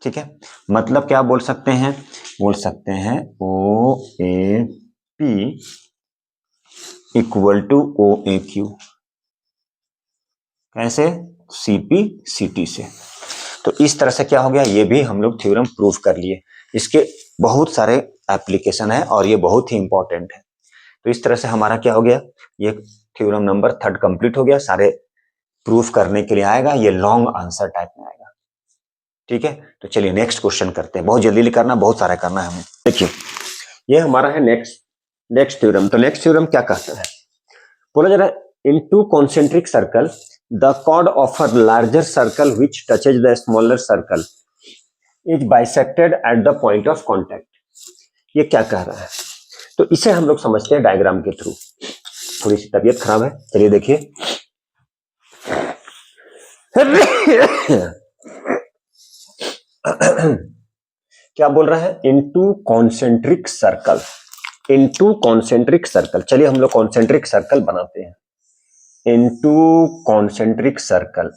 ठीक है, मतलब क्या बोल सकते हैं, बोल सकते हैं OAP इक्वल टू OAQ। कैसे, CPCT से। तो इस तरह से क्या हो गया, ये भी हम लोग थ्योरम प्रूफ कर लिए। इसके बहुत सारे एप्लीकेशन है और ये बहुत ही इंपॉर्टेंट है। तो इस तरह से हमारा क्या हो गया, ये थ्योरम नंबर 3 कंप्लीट हो गया। सारे प्रूफ करने के लिए आएगा, ये लॉन्ग आंसर टाइप में आएगा। ठीक है, तो चलिए नेक्स्ट क्वेश्चन करते हैं, बहुत जल्दी करना, बहुत सारा करना है हमें। देखिए ये हमारा है नेक्स्ट थ्योरम। तो नेक्स्ट थ्योरम क्या कहता है, बोला जा रहा है, in two concentric circle the chord of a larger circle which touches the smaller circle is bisected at the point of contact। ये क्या कह रहा है, तो इसे हम लोग समझते हैं डायग्राम के थ्रू। थोड़ी सी तबीयत खराब है, चलिए देखिए। क्या बोल रहा है, into concentric circle, into concentric circle. चलिए हम लोग कॉन्सेंट्रिक सर्कल बनाते हैं, इनटू कॉन्सेंट्रिक सर्कल।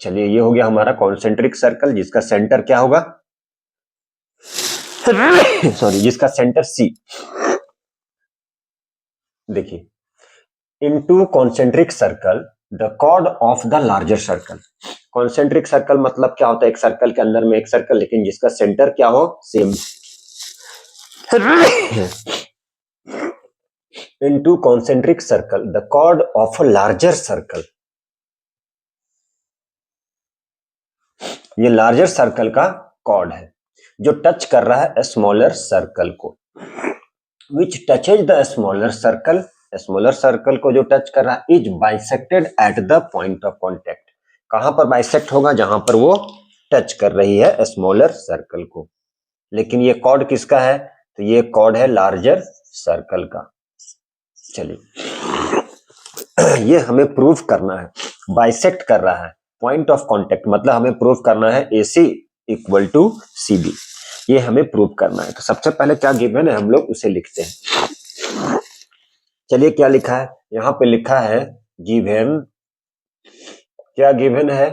चलिए ये हो गया हमारा कॉन्सेंट्रिक सर्कल, जिसका सेंटर क्या होगा, सॉरी, जिसका सेंटर C। देखिए, into concentric circle the chord of the larger circle. Concentric circle मतलब क्या होता है, एक सर्कल के अंदर में एक सर्कल, लेकिन जिसका सेंटर क्या हो, same. Into concentric circle the chord of a larger circle. ये लार्जर सर्कल का कॉर्ड है जो टच कर रहा है स्मॉलर सर्कल को, which touches the smaller circle. Smaller circle को जो टच कर रहा है, is bisected at the point of contact. कहां पर बाइसेक्ट होगा, जहां पर वो टच कर रही है स्मॉलर सर्कल को। लेकिन ये कॉर्ड किसका है, तो ये कॉर्ड है लार्जर सर्कल का। चलिए ये हमें प्रूफ करना है, बाइसेक्ट कर रहा है पॉइंट ऑफ कांटेक्ट, मतलब हमें प्रूफ करना है AC इक्वल टू CB। ये हमें प्रूफ करना है। तो सबसे पहले क्या गिवन है, हम लोग उसे लिखते हैं। चलिए क्या लिखा है, यहां पे लिखा है गिवन, क्या गिवन है,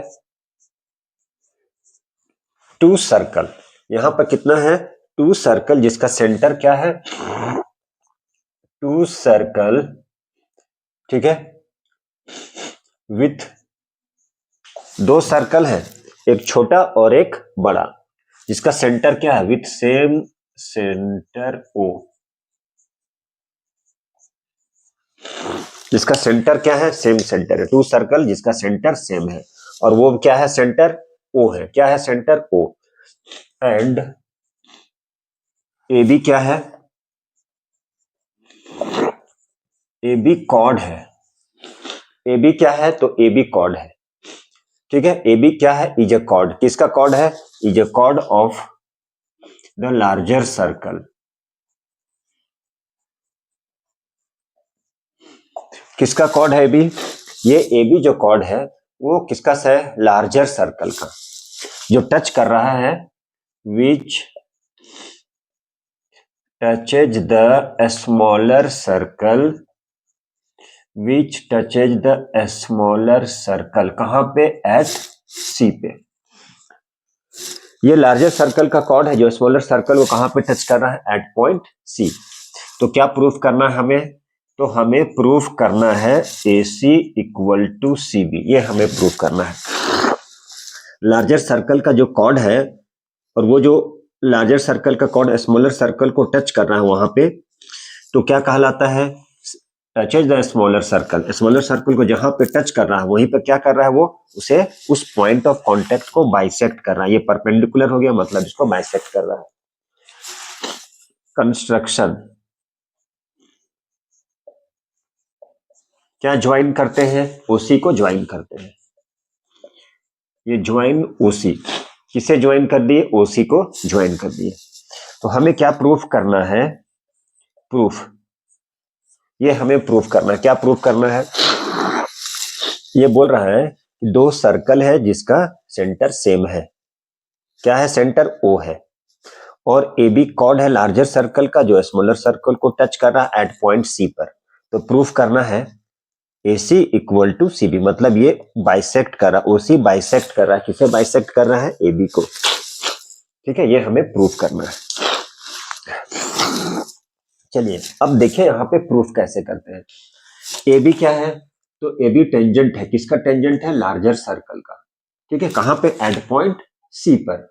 2 सर्कल। यहां पर कितना है, 2 सर्कल, जिसका सेंटर क्या है, 2 सर्कल। ठीक है, विथ 2 सर्कल है, एक छोटा और एक बड़ा, जिसका सेंटर क्या है, विथ सेम सेंटर O। जिसका सेंटर क्या है, सेम सेंटर है। 2 सर्कल जिसका सेंटर सेम है, और वो क्या है, सेंटर O है। क्या है, सेंटर O। एंड AB क्या है, AB कॉर्ड है। AB क्या है, तो AB कॉर्ड है। ठीक है, AB क्या है, इज ए कॉर्ड। किसका कॉर्ड है, is a chord of the larger circle. किसका कॉर्ड है AB, ये AB जो कॉर्ड है वो किसका है, लार्जर सर्कल का, जो टच कर रहा है, which touches the smaller circle, which touches the smaller circle. कहां पे, एट C पे। ये लार्जर सर्कल का कॉर्ड है जो स्मॉलर सर्कल को कहां पे टच कर रहा है, एट पॉइंट C। तो क्या प्रूफ करना है हमें? तो हमें प्रूफ करना है AC इक्वल टू CB, ये हमें प्रूफ करना है। लार्जर सर्कल का जो कॉर्ड है और वो जो लार्जर सर्कल का कॉर्ड स्मॉलर सर्कल को टच कर रहा है वहां पे, तो क्या कहलाता है? Touches the smaller circle. Smaller circle को जहां पे टच कर रहा है वहीं पे क्या कर रहा है वो? उसे उस पॉइंट ऑफ कांटेक्ट को बाइसेक्ट कर रहा है। ये परपेंडिकुलर हो गया, मतलब इसको बाइसेक्ट कर रहा है। कंस्ट्रक्शन, क्या ज्वाइन करते हैं? OC को ज्वाइन करते हैं। ये ज्वाइन OC, किसे ज्वाइन कर दिए? OC को ज्वाइन कर दिए। तो हमें क्या प्रूफ करना है? प्रूफ, ये हमें प्रूफ करना है। क्या प्रूफ करना है? ये बोल रहा है कि दो सर्कल है जिसका सेंटर सेम है। क्या है? सेंटर O है और AB कॉर्ड है लार्जर सर्कल का जो स्मॉलर सर्कल को टच कर रहा है एट पॉइंट C पर। तो प्रूफ करना है AC इक्वल टू CB, मतलब ये बाइसेक्ट कर रहा है, OC बाइसेक्ट कर रहा है। किसे बाइसेक्ट कर रहा है? AB को। ठीक है, ये हमें प्रूफ करना है। चलिए अब देखिए यहाँ पे प्रूफ कैसे करते हैं। AB क्या है? तो AB टेंजेंट है। किसका टेंजेंट है? लार्जर सर्कल का। ठीक है, कहां पे? एट पॉइंट C पर।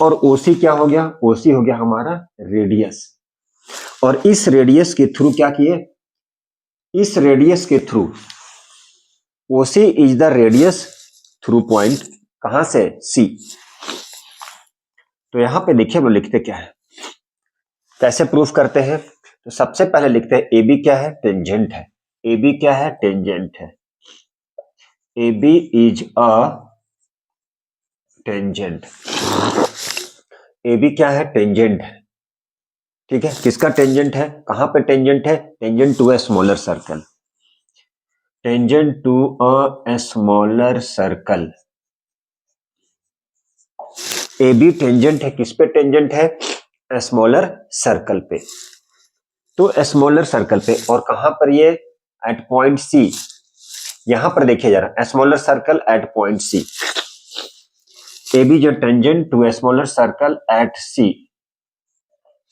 और OC क्या हो गया? OC हो गया हमारा रेडियस। और इस रेडियस के थ्रू क्या किए? इस रेडियस के through OC is the radius through point, कहां से? C। तो यहां पे देखिए वो लिखते क्या है, कैसे प्रूफ करते हैं। तो सबसे पहले लिखते हैं AB क्या है? टेंजेंट है। AB क्या है? टेंजेंट है। AB is a tangent. AB क्या है? टेंजेंट है। ठीक है, किसका टेंजेंट है? कहां पे टेंजेंट है? Tangent to a smaller circle. Tangent to a smaller circle. AB tangent है। किस पे टेंजेंट है? स्मॉलर सर्कल पे। तो स्मॉलर सर्कल पे, और कहां पर ये? At point C। यहां पर देखिए जरा, smaller circle at point C। AB जो tangent to smaller circle at C,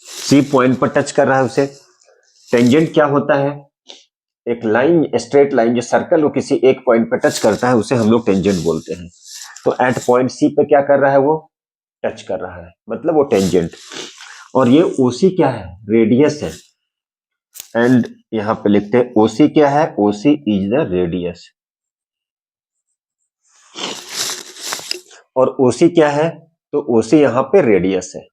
C point पर टच कर रहा है उसे। टेंजेंट क्या होता है? एक लाइन, स्ट्रेट लाइन जो सर्कल को किसी एक पॉइंट पर टच करता है उसे हम लोग टेंजेंट बोलते हैं। तो एट पॉइंट C पे क्या कर रहा है वो? टच कर रहा है, मतलब वो टेंजेंट। और ये OC क्या है? रेडियस है। एंड यहां पे लिखते हैं OC क्या है? OC is the radius. और OC क्या है? तो OC यहां पे रेडियस है।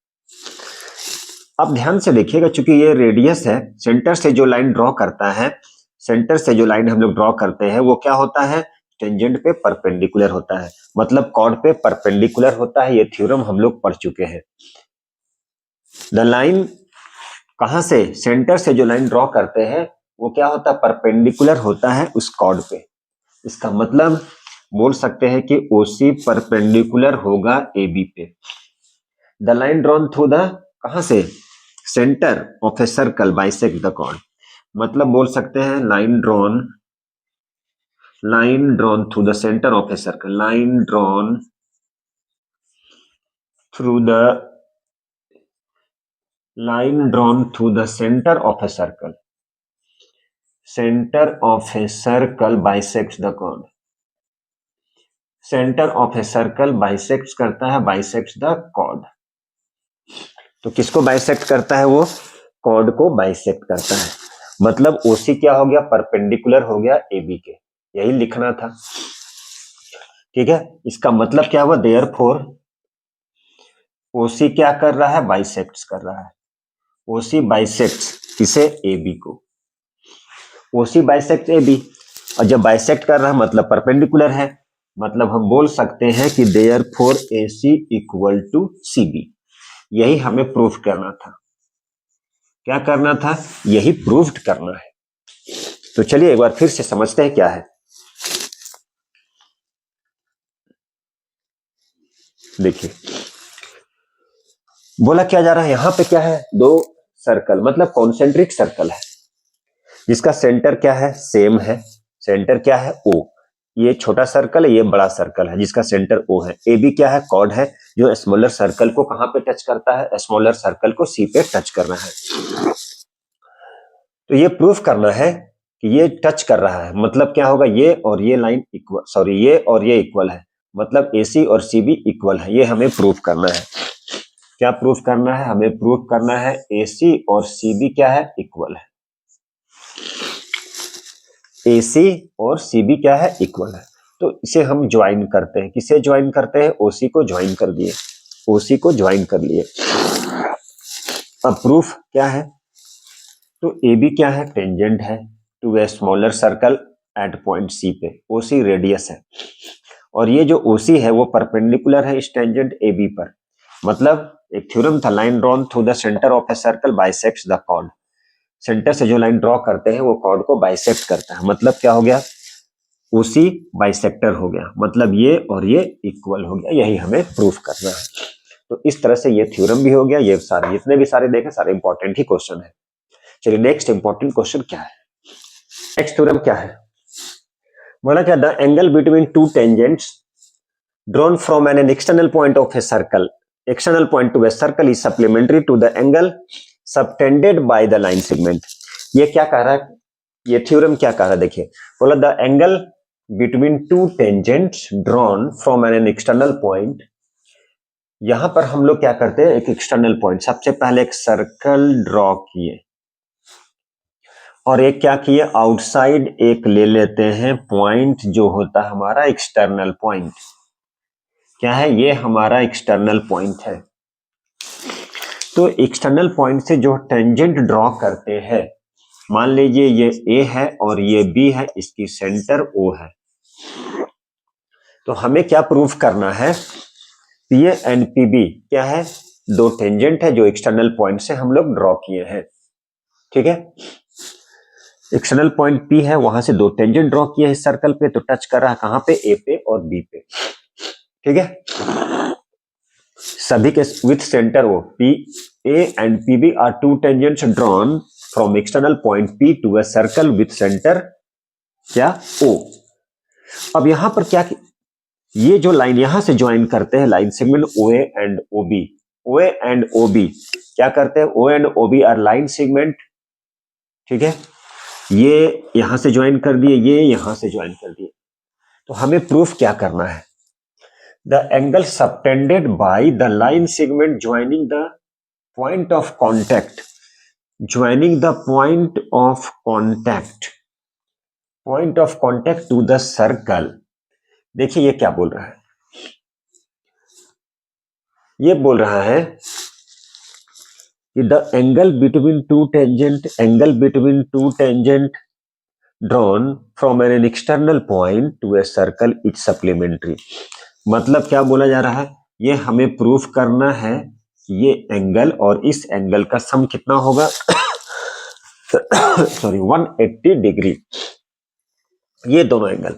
अब ध्यान से देखिएगा, चूंकि ये रेडियस है, सेंटर से जो लाइन ड्रॉ करता है, सेंटर से जो लाइन हम लोग ड्रॉ करते हैं वो क्या होता है? टेंजेंट पे परपेंडिकुलर होता है, मतलब कॉर्ड पे परपेंडिकुलर होता है। ये थ्योरम हम लोग पढ़ चुके हैं। द लाइन, कहां से? सेंटर से जो लाइन ड्रॉ करते हैं वो क्या होता है? परपेंडिकुलर होता है उस कॉर्ड पे। इसका मतलब बोल सकते हैं कि OC परपेंडिकुलर होगा AB पे। The line drawn through the, कहां से? Centre of a circle bisect the chord, मतलब बोल सकते हैं line drawn through the centre of a circle, line drawn through the centre of a circle, centre of a circle bisects the chord. Centre of a circle bisects करता है, bisects the cord. तो किसको bisect करता है वो? Cord को bisect करता है। मतलब OC क्या हो गया? परपेंडिकुलर हो गया AB के। यही लिखना था। ठीक है, इसका मतलब क्या हुआ? देयरफॉर OC क्या कर रहा है? बाइसेक्ट्स कर रहा है। OC बाइसेक्ट्स किसे? AB को। OC बाइसेक्ट AB, और जब बाइसेक्ट कर रहा है मतलब परपेंडिकुलर है, मतलब हम बोल सकते हैं कि therefore AC equal to CB। यही हमें प्रूफ करना था। क्या करना था? यही प्रूव्ड करना है। तो चलिए एक बार फिर से समझते हैं क्या है। देखिए बोला क्या जा रहा है यहां पे, क्या है? दो सर्कल, मतलब कॉन्सेंट्रिक सर्कल है जिसका सेंटर क्या है? सेम है। सेंटर क्या है? O। ये छोटा सर्कल है, ये बड़ा सर्कल है जिसका सेंटर O है। AB क्या है? कॉर्ड है जो स्मॉलर सर्कल को कहां पे टच करता है? स्मॉलर सर्कल को C पे टच करना है। तो ये प्रूफ करना है कि ये टच कर रहा है, मतलब क्या होगा? ये और ये लाइन इक्वल, सॉरी ये और ये इक्वल है, मतलब AC और CB इक्वल है। ये हमें प्रूफ करना है। क्या प्रूफ करना है? हमें प्रूफ करना है AC और CB क्या है? इक्वल है। AC और CB क्या है? इक्वल है। तो इसे हम ज्वाइन करते हैं। किसे ज्वाइन करते हैं? OC को ज्वाइन कर दिए, OC को ज्वाइन कर लिए। अब प्रूफ क्या है? तो AB क्या है? टेंजेंट है to a smaller circle at point C पे। OC रेडियस है और ये जो OC है वो परपेंडिकुलर है इस टेंजेंट AB पर। मतलब एक थ्योरम था, line drawn through the centre of a circle bisects the chord. सेंटर से जो लाइन ड्रॉ करते हैं वो कॉर्ड को बाइसेक्ट करता है। मतलब क्या हो गया? OC बाइसेक्टर हो गया, मतलब ये और ये इक्वल हो गया। यही हमें प्रूफ करना है। तो इस तरह से ये थ्योरम भी हो गया। ये सारे जितने भी सारे देखे सारे इंपॉर्टेंट ही क्वेश्चन है। चलिए नेक्स्ट इंपॉर्टेंट क्वेश्चन क्या है? नेक्स्ट थ्योरम क्या है? बोला क्या? The angle between two tangents drawn from an external point of a circle, external point to a circle is supplementary to the angle subtended by the line segment. ये क्या कह रहा है? ये थ्योरम क्या कह रहा है? देखिए, बोला the angle between two tangents drawn from an external point. यहां पर हम लोग क्या करते हैं? एक एक्सटर्नल पॉइंट, सबसे पहले एक सर्कल ड्रॉ किए और एक क्या किए? आउटसाइड एक ले लेते हैं पॉइंट जो होता है हमारा एक्सटर्नल पॉइंट। क्या है? ये हमारा एक्सटर्नल पॉइंट है। तो एक्सटर्नल पॉइंट से जो टेंजेंट ड्रॉ करते हैं, मान लीजिए ये A है और ये B है, इसकी सेंटर O है। तो हमें क्या प्रूफ करना है? PA एंड PB क्या है? दो टेंजेंट है जो एक्सटर्नल पॉइंट से हम लोग ड्रॉ किए हैं। ठीक है, एक्सटर्नल पॉइंट P है, वहां से दो टेंजेंट ड्रॉ किए इस सर्कल पे, तो टच कर रहा है कहां पे? A पे और B पे। ठीक है, सभी के विथ सेंटर वो PA and PB are two tangents drawn from external point P to a circle with centre क्या? O। अब यहां पर क्या, ये जो लाइन यहां से ज्वाइन करते हैं line segment OA and OB। OA and OB क्या करते हैं? O and OB are line segment. ठीक है, ये यहां से ज्वाइन कर दिए, ये यहां से ज्वाइन कर दिए। तो हमें प्रूफ क्या करना है? The angle subtended by the line segment joining the point of contact, joining the point of contact, point of contact to the circle. देखिए ये क्या बोल रहा है? ये बोल रहा है कि the angle between two tangent, angle between two tangent drawn from an external point to a circle is supplementary. मतलब क्या बोला जा रहा है? ये हमें प्रूफ करना है कि ये एंगल और इस एंगल का सम कितना होगा? Sorry 180 degree. ये दोनों एंगल,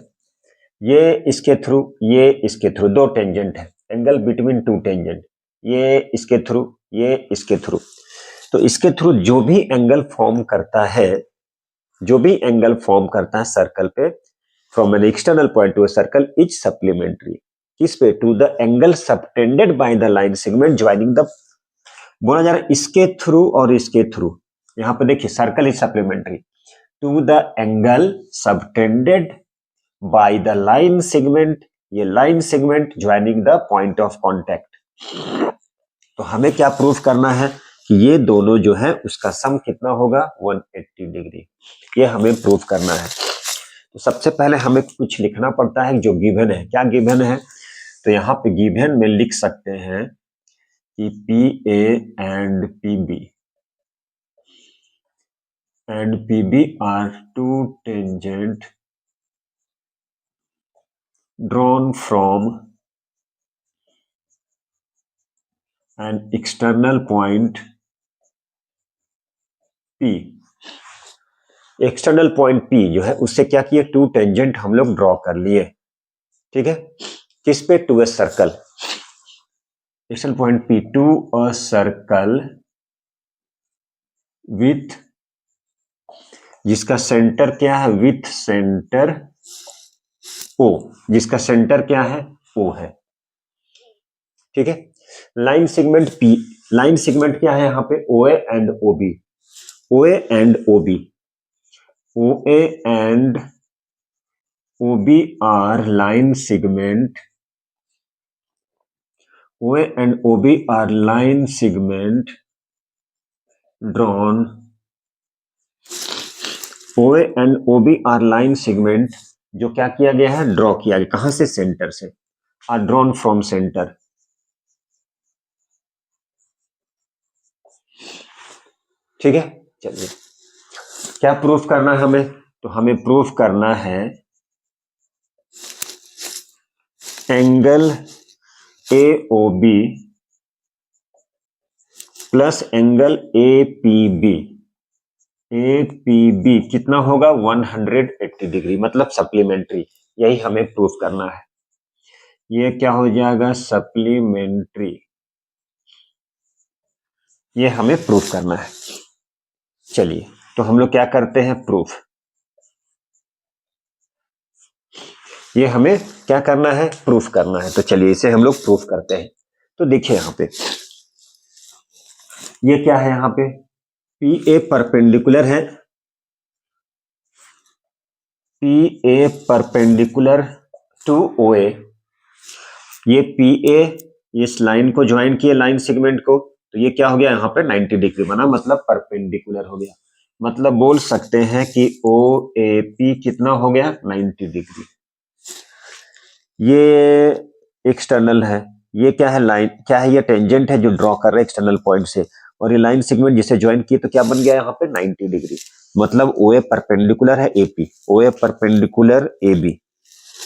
ये इसके थ्रू, ये इसके थ्रू, दो टेंजेंट है, एंगल बिटवीन टू टेंजेंट, ये इसके थ्रू, ये इसके थ्रू। तो इसके थ्रू जो भी एंगल फॉर्म करता है, जो भी एंगल फॉर्म करता है सर्कल पे, from an external point to a circle is supplementary. किस पे? To the angle subtended by the line segment joining the, बोला जा रहा है इसके थ्रू और इसके थ्रू। यहां पे देखिए circle is supplementary to the angle subtended by the line segment, ये line segment joining the point of contact. तो हमें क्या प्रूफ करना है कि ये दोनों जो है उसका सम कितना होगा? 180 डिग्री। ये हमें प्रूफ करना है। तो सबसे पहले हमें कुछ लिखना पड़ता है जो गिवन है। क्या गिवन है? तो यहाँ पे गिवन में लिख सकते हैं कि PA and PB are two tangent drawn from an external point P। External point P जो है उससे क्या किए? टू टेंजेंट हम लोग ड्रॉ कर लिए। ठीक है, किस पे? To a circle, external point P to a circle with, जिसका सेंटर क्या है? विथ सेंटर ओ, जिसका सेंटर क्या है, ओ है। ठीक है, line segment P, line segment क्या है यहाँ पे, O A and O B, O A and O B, O A and O B are line segment, OA and OB are line segment drawn. OA and OB are line segment जो क्या किया गया है, draw किया गया, कहां से, centre से, आर ड्रॉन फ्रॉम सेंटर। ठीक है, चलिए क्या प्रूफ करना है हमें, तो हमें प्रूफ करना है angle A O B plus angle A P B, A P B कितना होगा, 180 डिग्री, मतलब सप्लीमेंट्री। यही हमें प्रूफ करना है, ये क्या हो जाएगा, सप्लीमेंट्री, ये हमें प्रूफ करना है। चलिए तो हम लोग क्या करते हैं, प्रूफ, ये हमें क्या करना है, प्रूफ करना है। तो चलिए इसे हम लोग प्रूफ करते हैं। तो देखिए यहां पे ये क्या है, यहां पे पी ए परपेंडिकुलर है, P A perpendicular to O A, ये पी ए इस लाइन को ज्वाइन किए, लाइन सेगमेंट को, तो ये क्या हो गया, यहाँ पे 90 डिग्री बना, मतलब परपेंडिकुलर हो गया। मतलब बोल सकते हैं कि ओ ए पी कितना हो गया, 90 डिग्री। ये एक्सटर्नल है, ये क्या है, लाइन क्या है, ये टेंजेंट है जो ड्रॉ कर रहे हैं एक्सटर्नल पॉइंट से, और ये लाइन सेगमेंट जिसे ज्वाइन किए तो क्या बन गया यहाँ पे, 90 डिग्री। मतलब ओ ए परपेंडिकुलर है A P, O A perpendicular A B,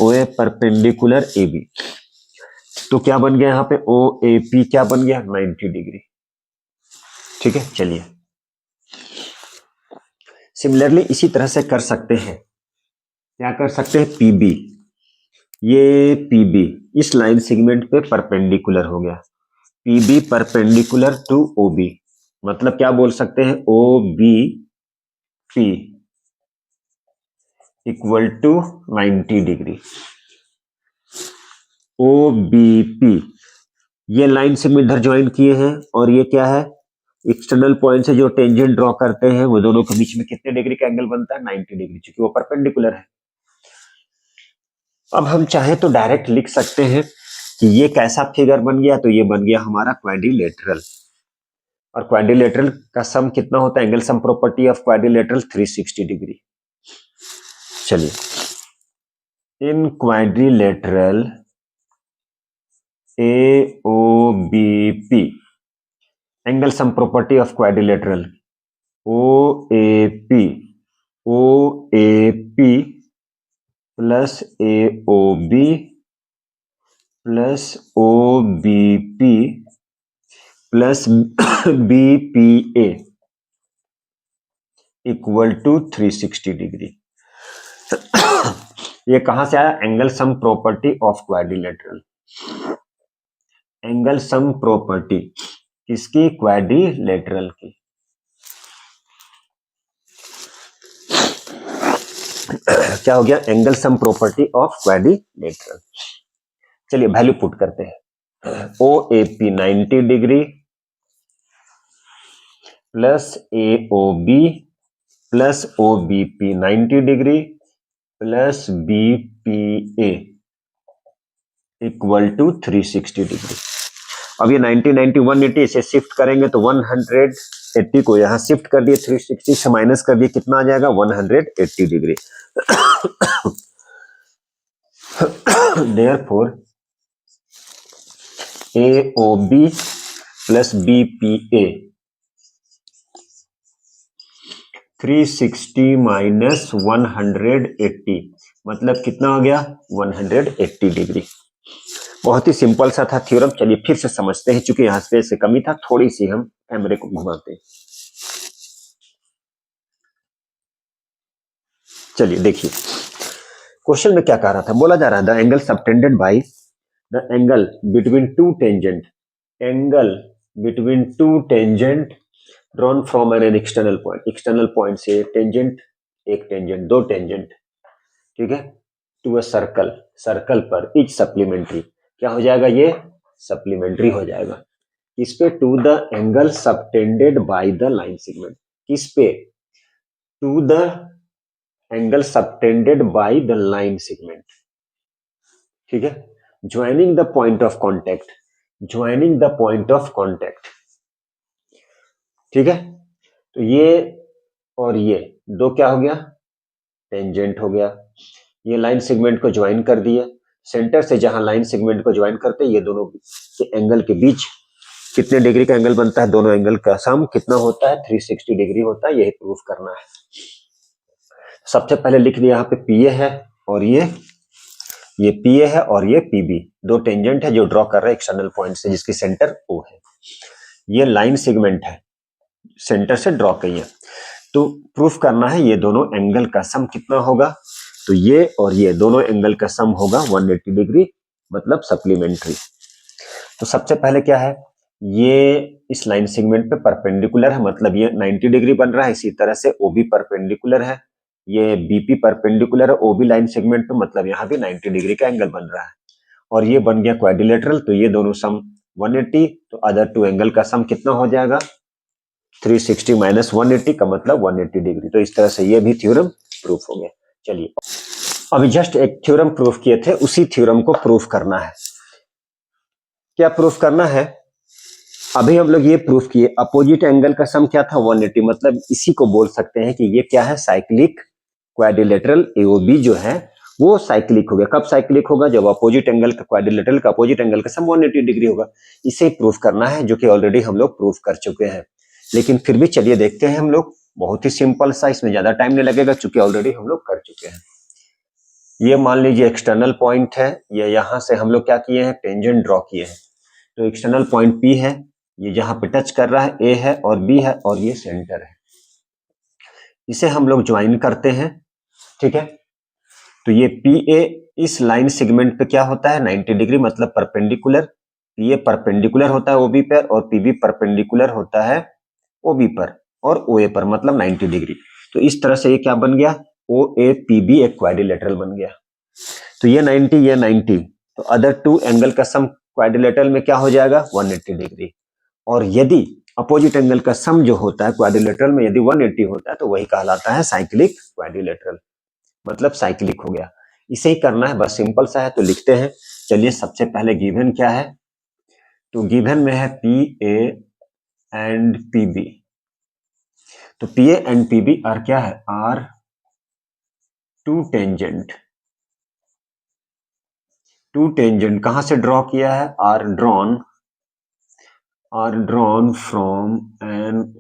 O A perpendicular A B, तो क्या बन गया यहाँ पे, ओ ए पी क्या बन गया, 90 डिग्री। ठीक है, चलिए सिमिलरली इसी तरह से कर सकते हैं, क्या कर सकते हैं, पीबी, ये पीबी इस लाइन सेगमेंट पे परपेंडिकुलर हो गया, पीबी परपेंडिकुलर टू ओबी, मतलब क्या बोल सकते हैं, O B P equal to 90 degree, O B P, ये लाइन सेगमेंट इधर ज्वाइन किए हैं, और ये क्या है, एक्सटर्नल पॉइंट से जो टेंजेंट ड्रॉ करते हैं, वो दोनों के बीच में कितने डिग्री का एंगल बनता है, 90 डिग्री, क्योंकि वो परपेंडिकुलर है। अब हम चाहे तो डायरेक्ट लिख सकते हैं कि ये कैसा फिगर बन गया, तो ये बन गया हमारा क्वाड्रिलेटरल, और क्वाड्रिलेटरल का सम कितना होता है, angle sum property of quadrilateral 360 degree. चलिए in quadrilateral A O B P, angle sum property of quadrilateral O A P, O A P plus A O B plus O B P plus B P A equal to 360 degree. ये कहां से आया, angle sum property of quadrilateral, angle sum property किसकी, quadrilateral की। क्या हो गया, angle sum property of quadrilateral. चलिए वैल्यू पुट करते हैं, O A P 90 degree plus A O B plus O B P 90 degree plus B P A equal to 360 degree. अब ये 90 90 180 इसे शिफ्ट करेंगे तो 180 को यहां शिफ्ट कर दिए, 360 से माइनस कर दिए, कितना आ जाएगा, 180 degree. Therefore A O B plus B P A 360 minus 180 मतलब कितना हो गया, 180 डिग्री। बहुत ही सिंपल सा था थ्योरम। चलिए फिर से समझते हैं, चूंकि यहां पे से कमी था, थोड़ी सी हम कैमरे को घुमाते हैं। चलिए देखिए क्वेश्चन में क्या कह रहा था, बोला जा रहा है the angle subtended by the angle between two tangent, angle between two tangent drawn from an external point, external point से टेंजेंट, एक टेंजेंट, दो टेंजेंट, ठीक है, टू अ सर्कल, सर्कल पर इज सप्लीमेंट्री, क्या हो जाएगा ये सप्लीमेंट्री हो जाएगा। किस पे, to the angle subtended by the line segment, किस पे, to the angle subtended by the line segment, ठीक है। Joining the point of contact, joining the point of contact, ठीक है। तो ये और ये दो क्या हो गया, टेंजेंट हो गया। ये लाइन सेगमेंट को ज्वाइन कर दिया, सेंटर से जहां लाइन सेगमेंट को ज्वाइन करते हैं ये दोनों के एंगल के बीच कितने डिग्री का एंगल बनता है, दोनों एंगल का सम कितना होता है, 360 डिग्री होता है, यही प्रूफ करना है। सबसे पहले लिख दिया यहाँ पे पीए है और ये पीए है और ये पीबी, दो टेंजेंट है जो ड्रॉ कर रहे हैं एक्सटर्नल पॉइंट से जिसकी सेंटर ओ है। ये लाइन सेगमेंट है, सेंटर से ड्रॉ की है। तो प्रूफ करना है ये दोनों एंगल का सम कितना होगा, तो ये और ये दोनों एंगल का सम होगा 180 डिग्री, मतलब सप्लीमेंट्री। तो सबसे पहले क्या है, ये इस लाइन सेगमेंट पे परपेंडिकुलर है, मतलब ये 90 डिग्री बन रहा है। इसी तरह से ओबी परपेंडिकुलर है, ये बीपी परपेंडिकुलर है ओबी लाइन सेगमेंट पे, मतलब यहाँ भी 90 डिग्री का एंगल बन रहा है। और ये बन गया क्वाड्रिलेटरल, तो ये दोनों सम 180, तो अदर टू एंगल का सम कितना हो जाएगा, 360 माइनस 180 का मतलब 180 डिग्री। तो इस तरह से ये भी थ्योरम प्रूफ हो गया। चलिए अभी जस्ट एक थ्योरम प्रूफ किए थे, उसी थ्योरम को प्रूफ करना है। क्या प्रूफ करना है, अभी हम लोग ये प्रूफ किए अपोजिट एंगल का सम क्या था 180, मतलब इसी को बोल सकते हैं कि ये क्या है, साइक्लिक क्वाड्रिलेटरल एओबी जो है वो साइक्लिक हो गया। कब साइक्लिक होगा, जब अपोजिट एंगल का क्वाड्रिलेटरल का अपोजिट एंगल का सम 180 डिग्री होगा। इसे प्रूफ करना है जो कि ऑलरेडी हम लोग प्रूफ कर चुके हैं, लेकिन फिर भी चलिए देखते हैं हम लोग। बहुत ही सिंपल सा, इसमें ज्यादा टाइम नहीं लगेगा चूंकि ऑलरेडी हम लोग कर चुके हैं। ये मान लीजिए एक्सटर्नल पॉइंट है, ये यहां से हम लोग क्या किए हैं, टेंजेंट ड्रॉ किए हैं। तो एक्सटर्नल पॉइंट पी है, ये जहां पे टच कर रहा है ए है और बी है और ये सेंटर है, इसे हम लोग ज्वाइन करते हैं, ठीक है। तो ये पी ए इस लाइन सेगमेंट पे क्या होता है 90 डिग्री, मतलब परपेंडिकुलर। पी ए परपेंडिकुलर होता है ओबी पर और पीबी परपेंडिकुलर होता है ओबी पर और ओ ए पर, मतलब 90 डिग्री। तो इस तरह से ये क्या बन गया, ओ ए पी बी एक क्वाड्रिलेटरल बन गया। तो ये 90 ये 90, तो अदर टू एंगल का सम क्वाड्रिलेटरल में क्या हो जाएगा 180 डिग्री। और यदि अपोजिट एंगल का सम जो होता है क्वाड्रिलेटरल में यदि 180 होता है तो वही कहलाता है साइक्लिक क्वाड्रिलेटरल, मतलब साइक्लिक हो गया। इसे ही करना है, बस सिंपल सा है, तो लिखते हैं। चलिए सबसे पहले गिवन क्या है, तो गिवन में है P A and P B. तो P A and P B are क्या है, are two tangent. Two tangent कहां से ड्रॉ किया है, are drawn from an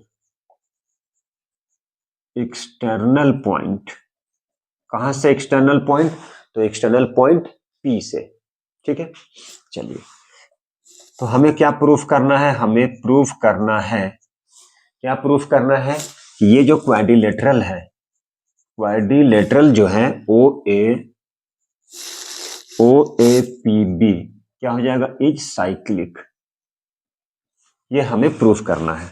external point. कहां से एक्सटर्नल पॉइंट, तो एक्सटर्नल पॉइंट पी से, ठीक है। चलिए तो हमें क्या प्रूफ करना है, हमें प्रूफ करना है, क्या प्रूफ करना है कि ये जो क्वाड्रिलेटरल है, क्वाड्रिलेटरल जो है ओ ए पी बी क्या हो जाएगा, इज साइक्लिक। ये हमें प्रूफ करना है।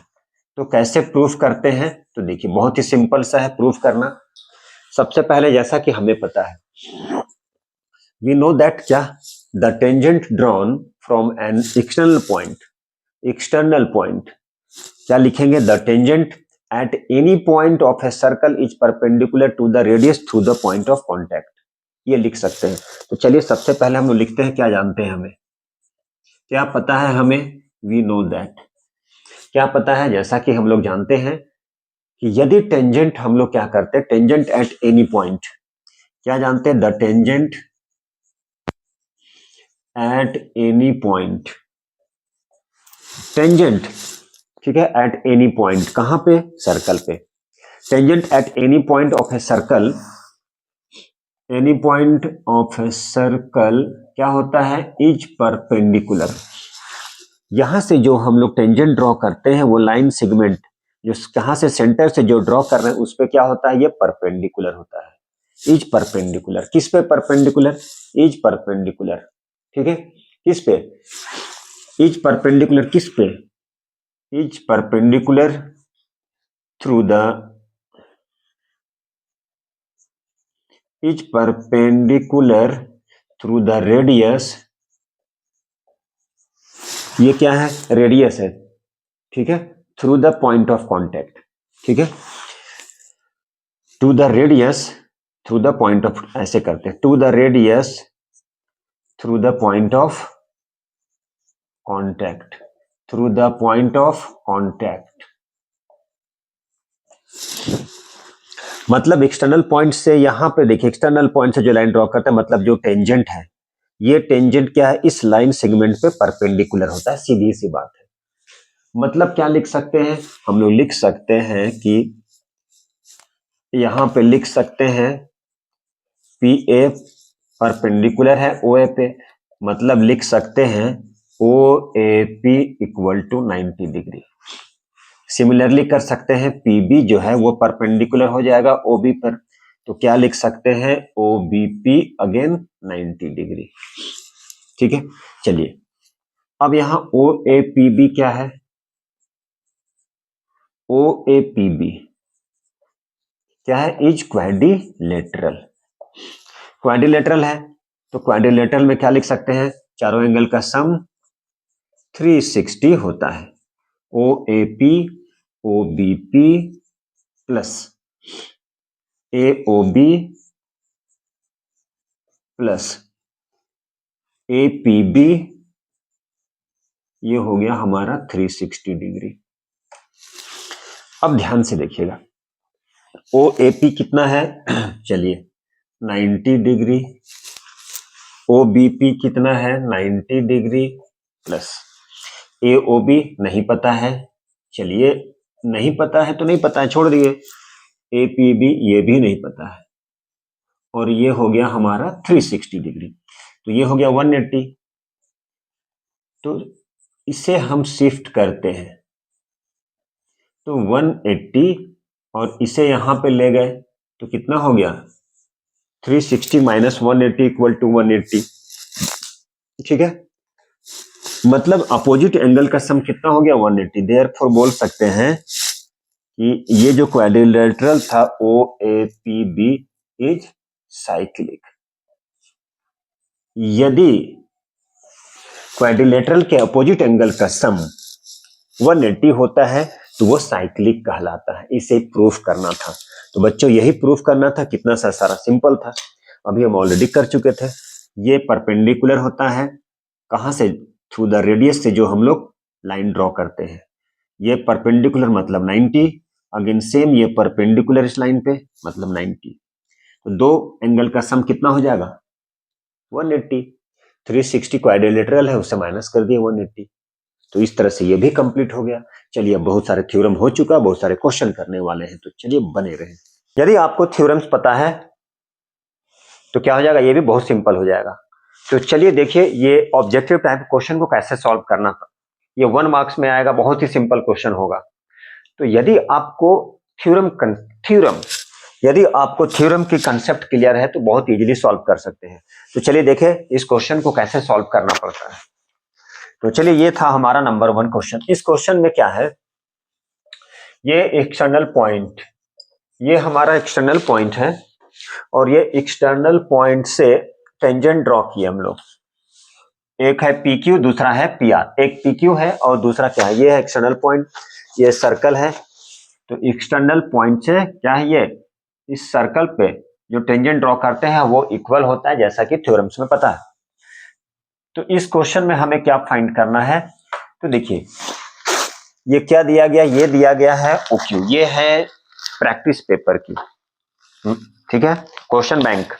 तो कैसे प्रूफ करते हैं, तो देखिए बहुत ही सिंपल सा है प्रूफ करना। सबसे पहले जैसा कि हमें पता है, वी नो दैट क्या, the tangent drawn from an external point, external point क्या लिखेंगे, the tangent at any point of a circle is perpendicular to the radius through the point of contact, ये लिख सकते हैं। तो चलिए सबसे पहले हम लोग लिखते हैं, क्या जानते हैं हमें, क्या पता है हमें, वी नो दैट, क्या पता है, जैसा कि हम लोग जानते हैं कि यदि टेंजेंट हम लोग क्या करते हैं, टेंजेंट एट एनी पॉइंट, क्या जानते हैं, the tangent at any point, tangent, ठीक है, एट एनी पॉइंट कहां पे, सर्कल पे। Tangent at any point of a circle, any point of a circle क्या होता है, इज परपेंडिकुलर। यहां से जो हम लोग टेंजेंट ड्रॉ करते हैं वो लाइन सेगमेंट जो कहां से सेंटर से जो ड्रॉ कर रहे हैं उस पे क्या होता है, ये परपेंडिकुलर होता है, इज परपेंडिकुलर। किस पे परपेंडिकुलर, इज परपेंडिकुलर, ठीक है। किस पे, इज परपेंडिकुलर, किस पे, is perpendicular through the is perpendicular through the radius, ये क्या है, रेडियस है, ठीक है, through the point of contact, ठीक है, to the radius through the point of, ऐसे करते हैं, to the radius through the point of contact, through the point of contact, मतलब एक्सटर्नल पॉइंट से, यहां पे देखिए एक्सटर्नल पॉइंट से जो लाइन ड्रॉ करते हैं, मतलब जो टेंजेंट है, ये टेंजेंट क्या है, इस लाइन सेगमेंट पे परपेंडिकुलर होता है, सीधी सी बात है। मतलब क्या लिख सकते हैं हम लोग, लिख सकते हैं कि यहां पे लिख सकते हैं पी ए परपेंडिकुलर है ओ ए पे, मतलब लिख सकते हैं O A P equal to 90 degree. Similarly कर सकते हैं पीबी जो है वो परपेंडिकुलर हो जाएगा ओबी पर, तो क्या लिख सकते हैं O B P again 90 degree, ठीक है। चलिए अब यहां ओ ए पी बी क्या है, ओ ए पी बी क्या है, इज क्वाड्रिलेटरल, क्वाड्रिलेटरल है, तो क्वाड्रिलेटरल में क्या लिख सकते हैं, चारों एंगल का सम 360 होता है, O A P O B P plus A O B plus A P B, ये हो गया हमारा 360 डिग्री। अब ध्यान से देखिएगा ओ ए पी कितना है चलिए 90 डिग्री, ओ बी पी कितना है 90 degree plus A O B नहीं पता है, चलिए नहीं पता है तो नहीं पता है, छोड़ दिए, ए पी बी ये भी नहीं पता है, और ये हो गया हमारा 360 डिग्री, तो ये हो गया 180। तो इसे हम शिफ्ट करते हैं, तो 180 और इसे यहां पे ले गए तो कितना हो गया 360 माइनस 180 इक्वल टू 180, ठीक है, मतलब अपोजिट एंगल का सम कितना हो गया 180। देयरफॉर बोल सकते हैं कि ये जो क्वाड्रिलेटरल था O A P B is cyclic. यदि क्वाड्रिलेटरल के अपोजिट एंगल का सम 180 होता है तो वो साइक्लिक कहलाता है, इसे प्रूफ करना था। तो बच्चों यही प्रूफ करना था, कितना सा सारा सिंपल था, अभी हम ऑलरेडी कर चुके थे। ये परपेंडिकुलर होता है कहां से, थ्रू द रेडियस से जो हम लोग लाइन ड्रॉ करते हैं, ये परपेंडिकुलर मतलब 90, अगेन सेम ये परपेंडिकुलर इस लाइन पे मतलब 90, तो दो एंगल का सम कितना हो जाएगा 180, 360 क्वाड्रिलेटरल है उससे माइनस कर दिए 180, तो इस तरह से ये भी कंप्लीट हो गया। चलिए अब बहुत सारे थ्योरम हो चुका, बहुत सारे क्वेश्चन करने वाले हैं, तो चलिए बने रहे। यदि आपको थ्योरम्स पता है तो क्या हो जाएगा, ये भी बहुत सिंपल हो जाएगा। तो चलिए देखिए ये ऑब्जेक्टिव टाइप क्वेश्चन को कैसे सॉल्व करना था, ये 1 मार्क्स में आएगा, बहुत ही सिंपल क्वेश्चन होगा। तो यदि आपको थ्योरम की कंसेप्ट क्लियर है तो बहुत इजीली सॉल्व कर सकते हैं। तो चलिए देखें इस क्वेश्चन को कैसे सॉल्व करना पड़ता है। तो चलिए ये था हमारा नंबर 1 क्वेश्चन। इस क्वेश्चन में क्या है, ये एक्सटर्नल पॉइंट, ये हमारा एक्सटर्नल पॉइंट है और ये एक्सटर्नल पॉइंट से टेंजेंट ड्रॉ किए हम लोग, एक है पी क्यू दूसरा है पी आर, एक पी क्यू है और दूसरा क्या है, ये है एक्सटर्नल पॉइंट, ये सर्कल है। तो एक्सटर्नल पॉइंट से क्या है, ये इस सर्कल पे जो टेंजेंट ड्रॉ करते हैं वो इक्वल होता है, जैसा कि थ्योरम्स में पता है। तो इस क्वेश्चन में हमें क्या फाइंड करना है, तो देखिए ये क्या दिया गया, ये दिया गया है ओ क्यू, ये है प्रैक्टिस पेपर की, ठीक है, क्वेश्चन बैंक।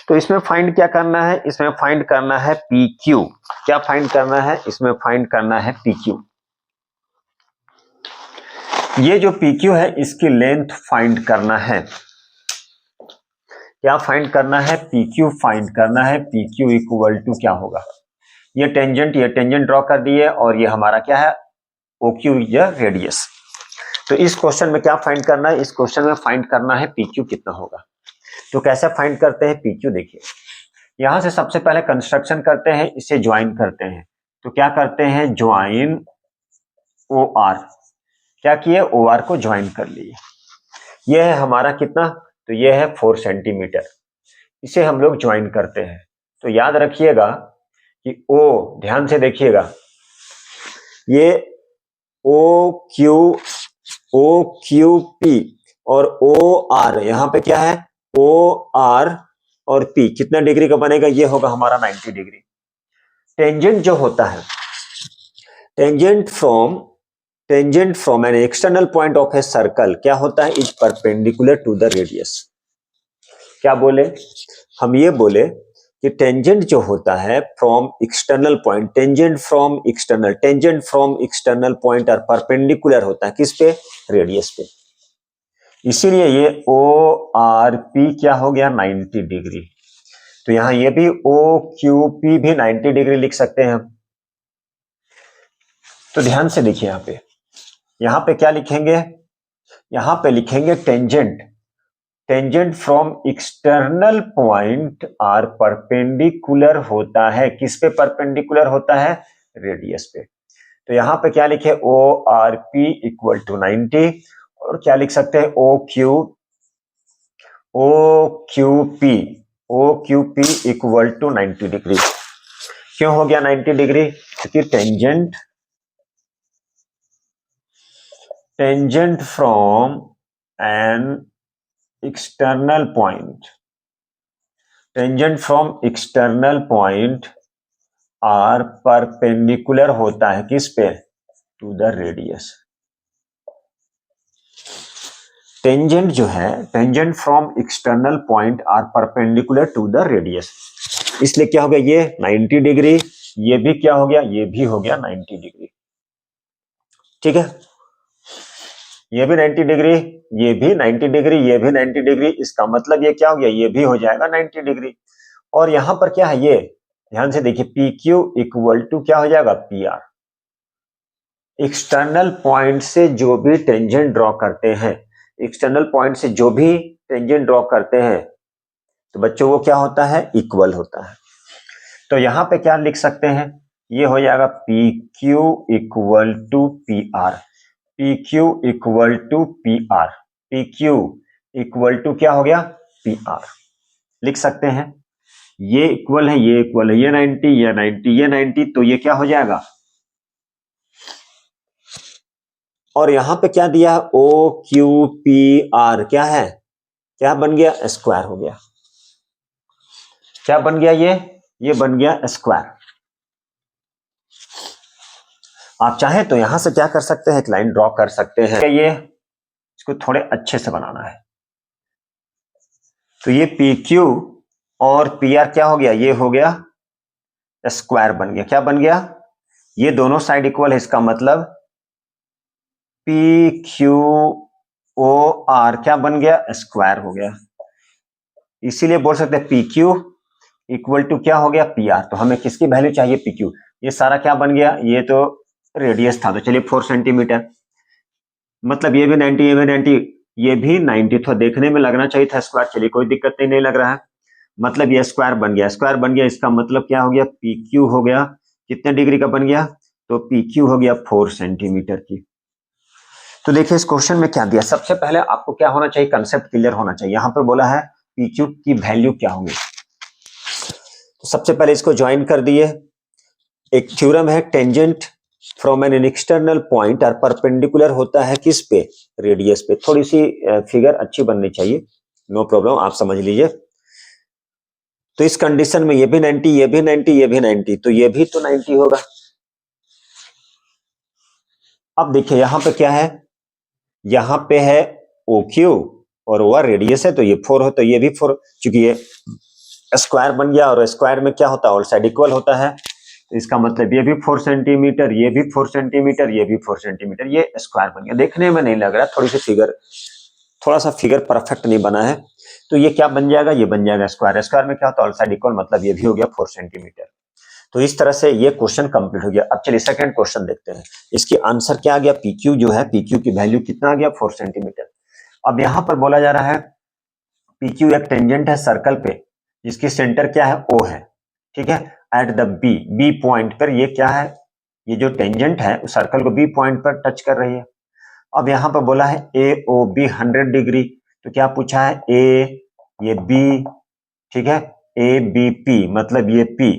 तो इसमें फाइंड क्या करना है, इसमें फाइंड करना है पी क्यू, क्या फाइंड करना है, इसमें फाइंड करना है पी क्यू। ये जो पी क्यू है इसकी लेंथ फाइंड करना है, क्या फाइंड करना है, पी क्यू फाइंड करना है, पी क्यू इक्वल टू क्या होगा, ये टेंजेंट ड्रॉ कर दिए और ये हमारा क्या है ओ क्यू या रेडियस। तो इस क्वेश्चन में क्या फाइंड करना है, इस क्वेश्चन में फाइंड करना है पी क्यू कितना होगा। तो कैसे फाइंड करते हैं पी क्यू, देखिए यहां से सबसे पहले कंस्ट्रक्शन करते हैं, इसे ज्वाइन करते हैं। तो क्या करते हैं, ज्वाइन ओ आर, क्या किए ओ आर को ज्वाइन कर लिए, यह है हमारा कितना, तो यह है 4 सेंटीमीटर। इसे हम लोग ज्वाइन करते हैं। तो याद रखिएगा कि ओ, ध्यान से देखिएगा, ये ओ क्यू पी और ओ आर, यहां पे क्या है, ओ आर और पी कितना डिग्री का बनेगा, ये होगा हमारा 90 डिग्री। टेंजेंट जो होता है, tangent from an external point of a circle क्या होता है, is perpendicular to the radius. क्या बोले हम, ये बोले कि टेंजेंट जो होता है from external point, tangent from external point और परपेंडिकुलर होता है किस पे, रेडियस पे। इसीलिए ये ओ आर पी क्या हो गया, 90 डिग्री। तो यहां ये भी ओ क्यू पी भी 90 डिग्री लिख सकते हैं हम। तो ध्यान से देखिए, यहां पे क्या लिखेंगे, यहां पे लिखेंगे tangent from external point are perpendicular होता है, किस पे परपेंडिकुलर होता है, रेडियस पे। तो यहां पे क्या लिखे, O R P equal to 90, और क्या लिख सकते हैं, O Q P equal to 90 degree. क्यों हो गया 90 डिग्री, क्योंकि tangent from an external point are perpendicular होता है किस पे, टू द रेडियस। टेंजेंट जो है, tangent from external point are perpendicular to the radius, इसलिए क्या हो गया, ये 90 डिग्री, ये भी क्या हो गया, ये भी हो गया 90 डिग्री। ठीक है, ये भी 90 डिग्री, ये भी 90 डिग्री, ये भी 90 डिग्री, इसका मतलब ये क्या हो गया, ये भी हो जाएगा 90 डिग्री। और यहां पर क्या है, ये ध्यान से देखिए, पी क्यू इक्वल टू क्या हो जाएगा, पी आर। एक्सटर्नल पॉइंट से जो भी टेंजेंट ड्रॉ करते हैं, एक्सटर्नल पॉइंट से जो भी टेंजेंट ड्रॉ करते हैं, तो बच्चों वो क्या होता है, इक्वल होता है। तो यहां पे क्या लिख सकते हैं, ये हो जाएगा P Q equal to P R, P Q equal to P R, P Q equal to क्या हो गया, पी आर। लिख सकते हैं, ये इक्वल है, ये इक्वल है, ये 90, ये 90, ये 90, तो ये क्या हो जाएगा, और यहां पे क्या दिया, ओ क्यू पी आर क्या है, क्या बन गया, स्क्वायर हो गया। क्या बन गया, ये बन गया स्क्वायर। आप चाहे तो यहां से क्या कर सकते हैं, एक लाइन ड्रॉ कर सकते हैं, ये इसको थोड़े अच्छे से बनाना है। तो ये पी क्यू और पी आर क्या हो गया, ये हो गया स्क्वायर बन गया। क्या बन गया, ये दोनों साइड इक्वल है, इसका मतलब पी क्यू ओ आर क्या बन गया, स्क्वायर हो गया। इसीलिए बोल सकते हैं पी क्यू इक्वल टू क्या हो गया, पी आर। तो हमें किसकी वैल्यू चाहिए, पी क्यू। ये सारा क्या बन गया, ये तो रेडियस था, तो चलिए 4 सेंटीमीटर, मतलब ये भी 90, ये भी 90, ये भी 90, तो देखने में लगना चाहिए था स्क्वायर, चलिए कोई दिक्कत नहीं लग रहा है, मतलब ये स्क्वायर बन गया, स्क्वायर बन गया। इसका मतलब क्या हो गया, पी क्यू हो गया कितने डिग्री का बन गया, तो पी क्यू हो गया 4 सेंटीमीटर की। तो देखिए इस क्वेश्चन में क्या दिया, सबसे पहले आपको क्या होना चाहिए, कंसेप्ट क्लियर होना चाहिए। यहां पर बोला है पी क्यू की वैल्यू क्या होगी, तो सबसे पहले इसको ज्वाइन कर दिए। एक थ्योरम है, tangent from an external point और परपेंडिकुलर होता है किस पे, रेडियस पे। थोड़ी सी फिगर अच्छी बननी चाहिए, नो प्रॉब्लम, आप समझ लीजिए। तो इस कंडीशन में ये भी 90, ये भी 90, ये भी 90, तो ये भी तो 90 होगा। अब देखिए यहां पे क्या है, यहां पे है ओ क्यू और वो रेडियस है, तो ये 4 हो, तो ये भी 4, क्योंकि ये स्क्वायर बन गया, और स्क्वायर में क्या होता है, ऑल साइड इक्वल होता है। तो इसका मतलब ये भी 4 सेंटीमीटर, ये भी 4 सेंटीमीटर, ये भी 4 सेंटीमीटर, ये स्क्वायर बन गया। देखने में नहीं लग रहा, थोड़ा सा फिगर परफेक्ट नहीं बना है। तो ये क्या बन जाएगा, ये बन जाएगा स्क्वायर। स्क्वायर में क्या होता है, ऑल साइड इक्वल, मतलब ये भी हो गया 4 सेंटीमीटर। तो इस तरह से ये क्वेश्चन कंप्लीट हो गया। अब चलिए सेकंड क्वेश्चन देखते हैं। इसकी आंसर क्या आ गया, पी क्यू जो है, पी क्यू की वैल्यू कितना आ गया, 4 सेंटीमीटर। अब यहां पर बोला जा रहा है पी क्यू एक टेंजेंट है सर्कल पे, जिसकी सेंटर क्या है, ओ है, ठीक है। एट द बी पॉइंट पर ये क्या है, ये जो टेंजेंट है उस सर्कल को बी पॉइंट पर टच कर रही है। अब यहां पर बोला है ए ओ बी 100 डिग्री, तो क्या पूछा है, ए, ये बी, ठीक है। ए बी पी मतलब ये पी,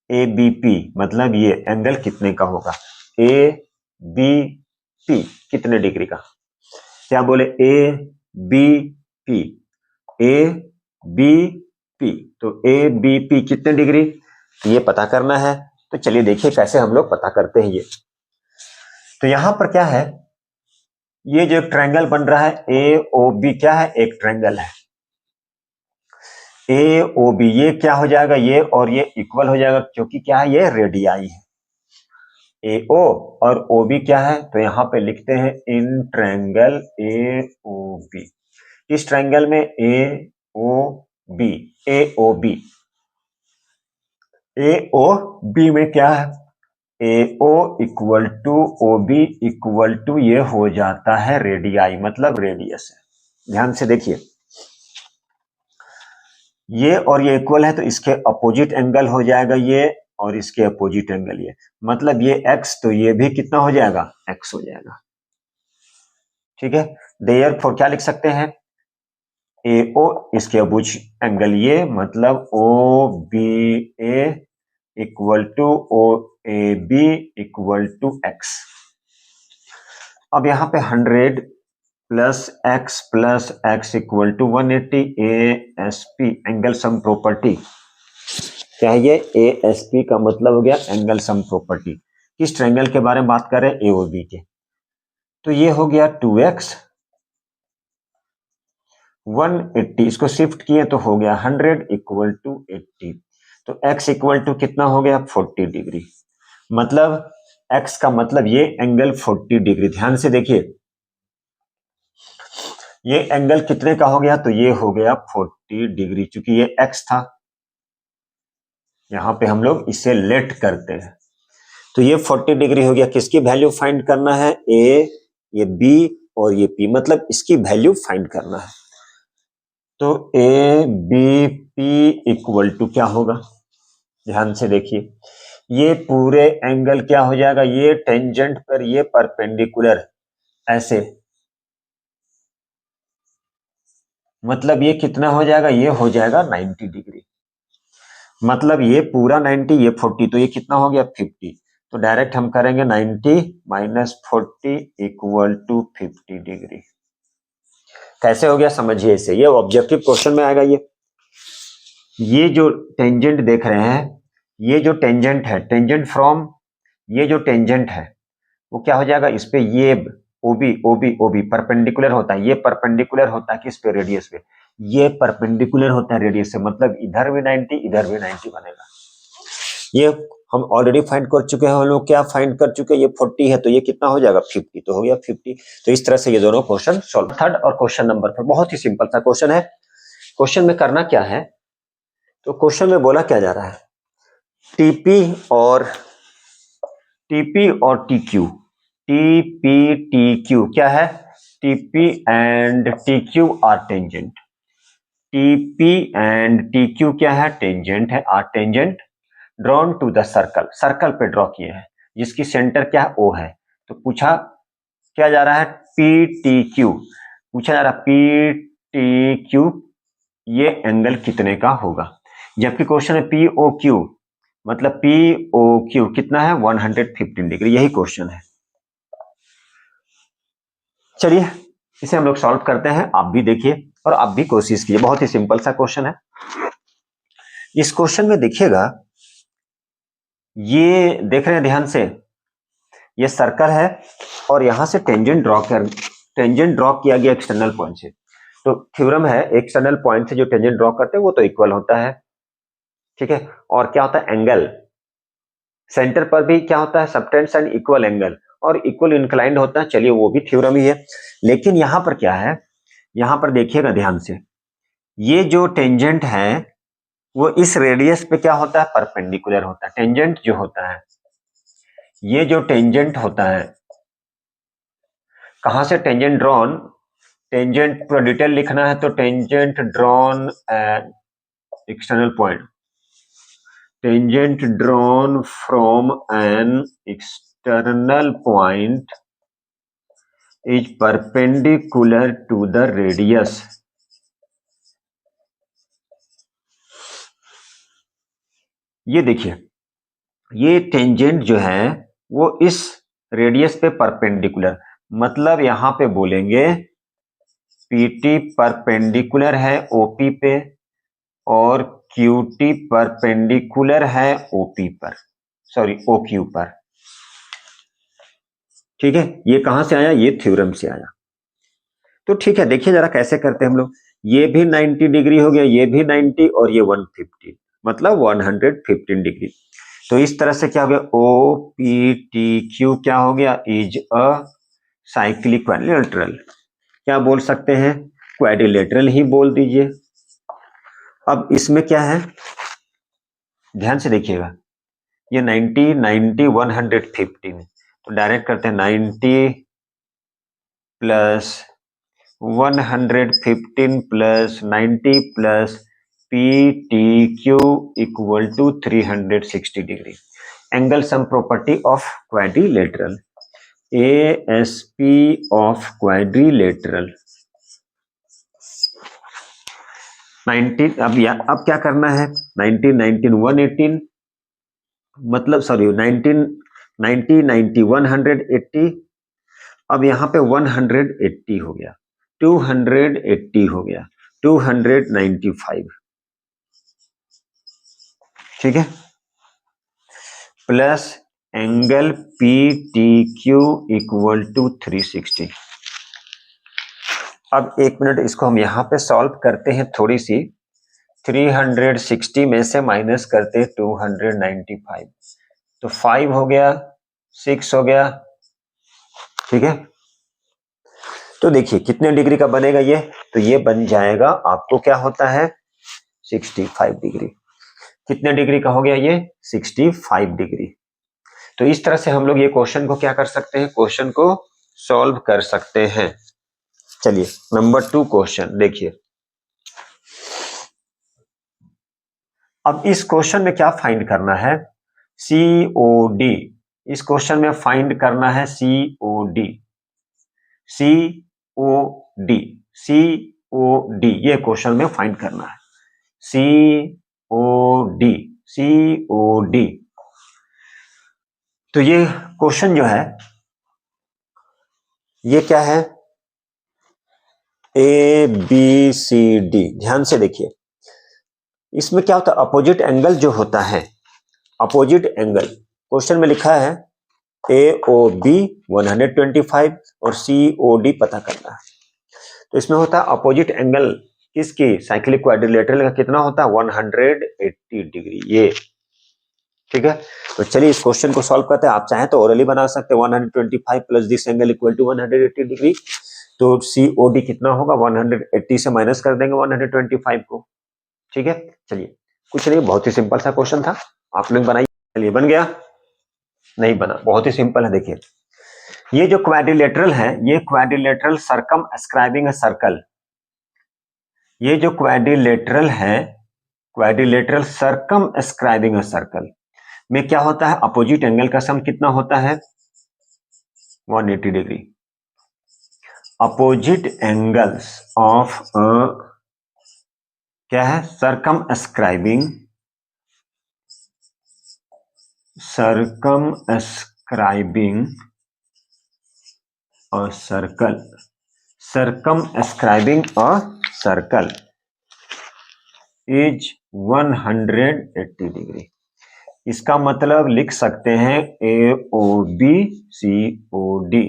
ए बी पी मतलब ये एंगल कितने का होगा, ए बी पी कितने डिग्री का, क्या बोले, A B P, A B P, तो ए बी पी कितने डिग्री, ये पता करना है। तो चलिए देखिए कैसे हम लोग पता करते हैं ये। तो यहां पर क्या है, ये जो ट्रायंगल बन रहा है ए ओ बी, क्या है, एक ट्रायंगल है ए ओ बी, ये क्या हो जाएगा, ये और ये इक्वल हो जाएगा, क्योंकि क्या है, ये रेडियाई है। ए ओ और ओ बी क्या है, तो यहां पे लिखते हैं in triangle A O B. इस ट्रायंगल में A O B, A O B, A O B में क्या है, A O equal to O B equal to ये हो जाता है रेडियाई, मतलब रेडियस है। ध्यान से देखिए, ये और ये इक्वल है तो इसके अपोजिट एंगल हो जाएगा ये, और इसके अपोजिट एंगल ये, मतलब ये x तो ये भी कितना हो जाएगा, x हो जाएगा। ठीक है, देयरफॉर क्या लिख सकते हैं, ए ओ इसके अपोजिट एंगल ये, मतलब O B A equal to O A B equal to x। अब यहां पे 100 plus x equal to 180, A S P angle sum property, क्या है ये, ए एस पी का मतलब हो गया एंगल सम प्रॉपर्टी। किस ट्रायंगल के बारे में बात कर रहे हैं, ए ओ बी के। तो ये हो गया 2x 180, इसको शिफ्ट किए तो हो गया 100 इक्वल टू 80, तो x इक्वल टू कितना हो गया, 40 डिग्री, मतलब x का मतलब ये एंगल 40 डिग्री। ध्यान से देखिए, ये एंगल कितने का हो गया, तो ये हो गया 40 डिग्री, चूंकि ये x था, यहां पे हम लोग इसे लेट करते हैं, तो ये 40 डिग्री हो गया। किसकी वैल्यू फाइंड करना है, ए, ये बी और ये पी, मतलब इसकी वैल्यू फाइंड करना है। तो A B P equal to क्या होगा, ध्यान से देखिए, ये पूरे एंगल क्या हो जाएगा, ये टेंजेंट पर ये परपेंडिकुलर ऐसे, मतलब ये कितना हो जाएगा, ये हो जाएगा 90 डिग्री, मतलब ये पूरा 90, ये 40, तो ये कितना हो गया 50। तो डायरेक्ट हम करेंगे 90 माइनस 40 इक्वल टू 50 डिग्री। कैसे हो गया समझिए इसे, ये ऑब्जेक्टिव क्वेश्चन में आएगा। ये जो टेंजेंट देख रहे हैं, ये जो टेंजेंट है, टेंजेंट फ्रॉम, ये जो टेंजेंट है वो क्या हो जाएगा, इस पे ये ओबी ओबी ओबी परपेंडिकुलर होता है, ये परपेंडिकुलर होता है किस पे, रेडियस पे, ये परपेंडिकुलर होता है रेडियस से, मतलब इधर भी 90 इधर भी 90 बनेगा। ये हम ऑलरेडी फाइंड कर चुके हैं, हम लोग क्या फाइंड कर चुके हैं, ये 40 है तो ये कितना हो जाएगा 50, तो हो गया 50। तो इस तरह से ये दोनों क्वेश्चन सॉल्व। थर्ड और क्वेश्चन नंबर पर बहुत ही सिंपल सा क्वेश्चन है। क्वेश्चन में करना क्या है, तो क्वेश्चन में बोला क्या जा रहा है, टीपी और टीक्यू, टीपी टी क्यू क्या है, TP and T Q are tangent, TP and T Q क्या है, टेंजेंट है, are tangent drawn to the circle, circle पे ड्रॉ किए हैं जिसकी सेंटर क्या है, ओ है। तो पूछा क्या जा रहा है, पी टी क्यू, पूछा जा रहा है पी टी क्यू ये एंगल कितने का होगा, जबकि क्वेश्चन है पी ओ क्यू, मतलब पी ओ क्यू कितना है 115 डिग्री, यही क्वेश्चन है। चलिए इसे हम लोग सॉल्व करते हैं, आप भी देखिए और आप भी कोशिश कीजिए, बहुत ही सिंपल सा क्वेश्चन है। इस क्वेश्चन में देखिएगा, ये देख रहे हैं ध्यान से, ये सर्कल है और यहां से टेंजेंट ड्रॉ किया गया एक्सटर्नल पॉइंट से। तो थ्योरम है एक्सटर्नल पॉइंट से जो टेंजेंट ड्रॉ करते हैं वो तो इक्वल होता है, ठीक है। और क्या होता है, एंगल सेंटर पर भी क्या होता है, सबटेंस एंड इक्वल एंगल, और इक्वल इंक्लाइंड होता है, चलिए वो भी थ्योरम ही है। लेकिन यहां पर क्या है, यहां पर देखिएगा ध्यान से, ये जो टेंजेंट है वो इस रेडियस पे क्या होता है, परपेंडिकुलर होता है। टेंजेंट जो होता है, ये जो टेंजेंट होता है, कहां से टेंजेंट ड्रॉन, टेंजेंट पूरा डिटेल लिखना है तो tangent drawn at external point, tangent drawn from an external point is perpendicular to the radius ये देखिए, ये टेंजेंट जो है वो इस रेडियस पे परपेंडिकुलर, मतलब यहां पे बोलेंगे पीटी परपेंडिकुलर है ओपी पे और क्यूटी परपेंडिकुलर है ओपी पर, सॉरी ओक्यू पर। ठीक है, ये कहां से आया? ये थ्योरम से आया। तो ठीक है, देखिए जरा कैसे करते हैं हम लोग। ये भी 90 डिग्री हो गया, ये भी 90 और ये 150, मतलब 115 डिग्री। तो इस तरह से क्या हो गया, ओ पी टी क्यू क्या हो गया, इज अ साइक्लिक क्वाड्रिलेटरल। क्या बोल सकते हैं? क्वाड्रिलेटरल ही बोल दीजिए। अब इसमें क्या है, ध्यान से देखिएगा, ये 90 90 150 में, तो डायरेक्ट करते हैं 90 plus 115 plus 90 plus P T Q equal to 360 degree. Angle sum property of quadrilateral, ASP of quadrilateral 19। अब क्या करना है, 19 19 118, मतलब सॉरी 19 90 90 180। अब यहां पे 180 हो गया, 280 हो गया, 295, ठीक है, plus angle P T Q equal to 360। अब एक मिनट, इसको हम यहां पे सॉल्व करते हैं थोड़ी सी। 360 में से माइनस करते हैं 295, तो 5 हो गया, 6 हो गया, ठीक है। तो देखिए कितने डिग्री का बनेगा ये, तो ये बन जाएगा आपको क्या होता है 65 डिग्री। कितने डिग्री का हो गया ये, 65 डिग्री। तो इस तरह से हम लोग ये क्वेश्चन को क्या कर सकते हैं, क्वेश्चन को सॉल्व कर सकते हैं। चलिए नंबर 2 क्वेश्चन देखिए। अब इस क्वेश्चन में क्या फाइंड करना है, सीओडी। इस क्वेश्चन में फाइंड करना है सीओडी, सीओडी, सीओडी, ये क्वेश्चन में फाइंड करना है सीओडी, सीओडी। तो ये क्वेश्चन जो है ये क्या है, ए बी सी डी। ध्यान से देखिए, इसमें क्या होता है, अपोजिट एंगल जो होता है, अपोजिट एंगल क्वेश्चन में लिखा है ए ओ बी 125 और सी ओ डी पता करना है। तो इसमें होता है अपोजिट एंगल किसकी, साइक्लिक क्वाड्रिलेटरल का कितना होता है 180 डिग्री, ये ठीक है। तो चलिए इस क्वेश्चन को सॉल्व करते हैं। आप चाहें तो ओरली बना सकते हैं, 125 plus this angle equal to 180 degree. तो सीओडी कितना होगा, 180 से माइनस कर देंगे 125 को, ठीक है। चलिए कुछ नहीं, बहुत ही सिंपल सा क्वेश्चन था, आप लोग बनाइए। चलिए बन गया, नहीं बना, बहुत ही सिंपल है। देखिए ये जो क्वाड्रिलेटरल है, ये quadrilateral circumscribing a circle, ये जो क्वाड्रिलेटरल है, quadrilateral circumscribing a circle में क्या होता है, अपोजिट एंगल का सम कितना होता है 180 डिग्री। अपोजिट एंगल्स ऑफ क्या है, circumscribing, circumscribing a circle, circumscribing a circle is 180 degree. इसका मतलब लिख सकते हैं ए O B C O D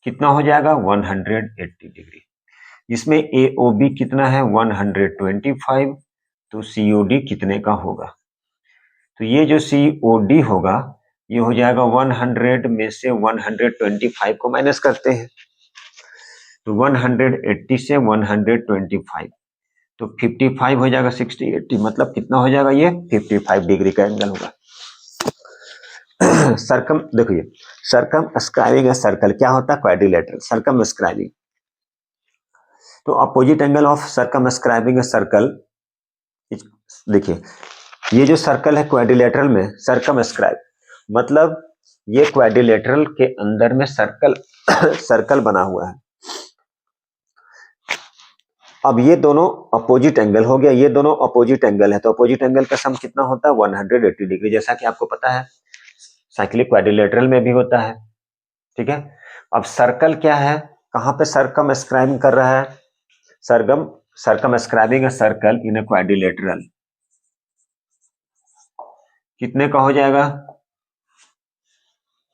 कितना हो जाएगा 180 डिग्री। इसमें ए ओ बी कितना है 125, तो सी ओ डी कितने का होगा, तो ये जो सी ओ डी होगा ये हो जाएगा 100 में से 125 को माइनस करते हैं, तो 180 से 125, तो 55 हो जाएगा, 60 80, मतलब कितना हो जाएगा ये 55 डिग्री का एंगल होगा। सर्कम देखिए, सर्कम अस्क्राइबिंग अ सर्कल क्या होता है, क्वाड्रिलेटरल सर्कम अस्क्राइबिंग। तो opposite angle of circumscribing a circle, देखिए ये जो सर्कल है क्वाड्रिलेटरल में सर्कम अस्क्राइब, मतलब ये क्वाड्रिलेटरल के अंदर में सर्कल सर्कल बना हुआ है। अब ये दोनों अपोजिट एंगल हो गया, ये दोनों अपोजिट एंगल है, तो अपोजिट एंगल का सम कितना होता है 180 डिग्री, जैसा कि आपको पता है साइक्लिक क्वाड्रिलेटरल में भी होता है। ठीक है, अब सर्कल क्या है, कहां पे सर्कम स्क्राइब कर रहा है, circum scribing a circle in a quadrilateral, कितने का हो जाएगा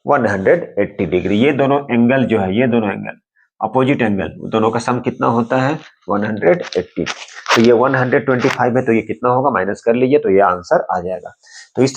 180 डिग्री। ये दोनों एंगल जो है, ये दोनों एंगल अपोजिट एंगल, दोनों का सम कितना होता है 180। तो ये 125 है, तो ये कितना होगा माइनस कर लीजिए, तो ये आंसर आ जाएगा। तो इस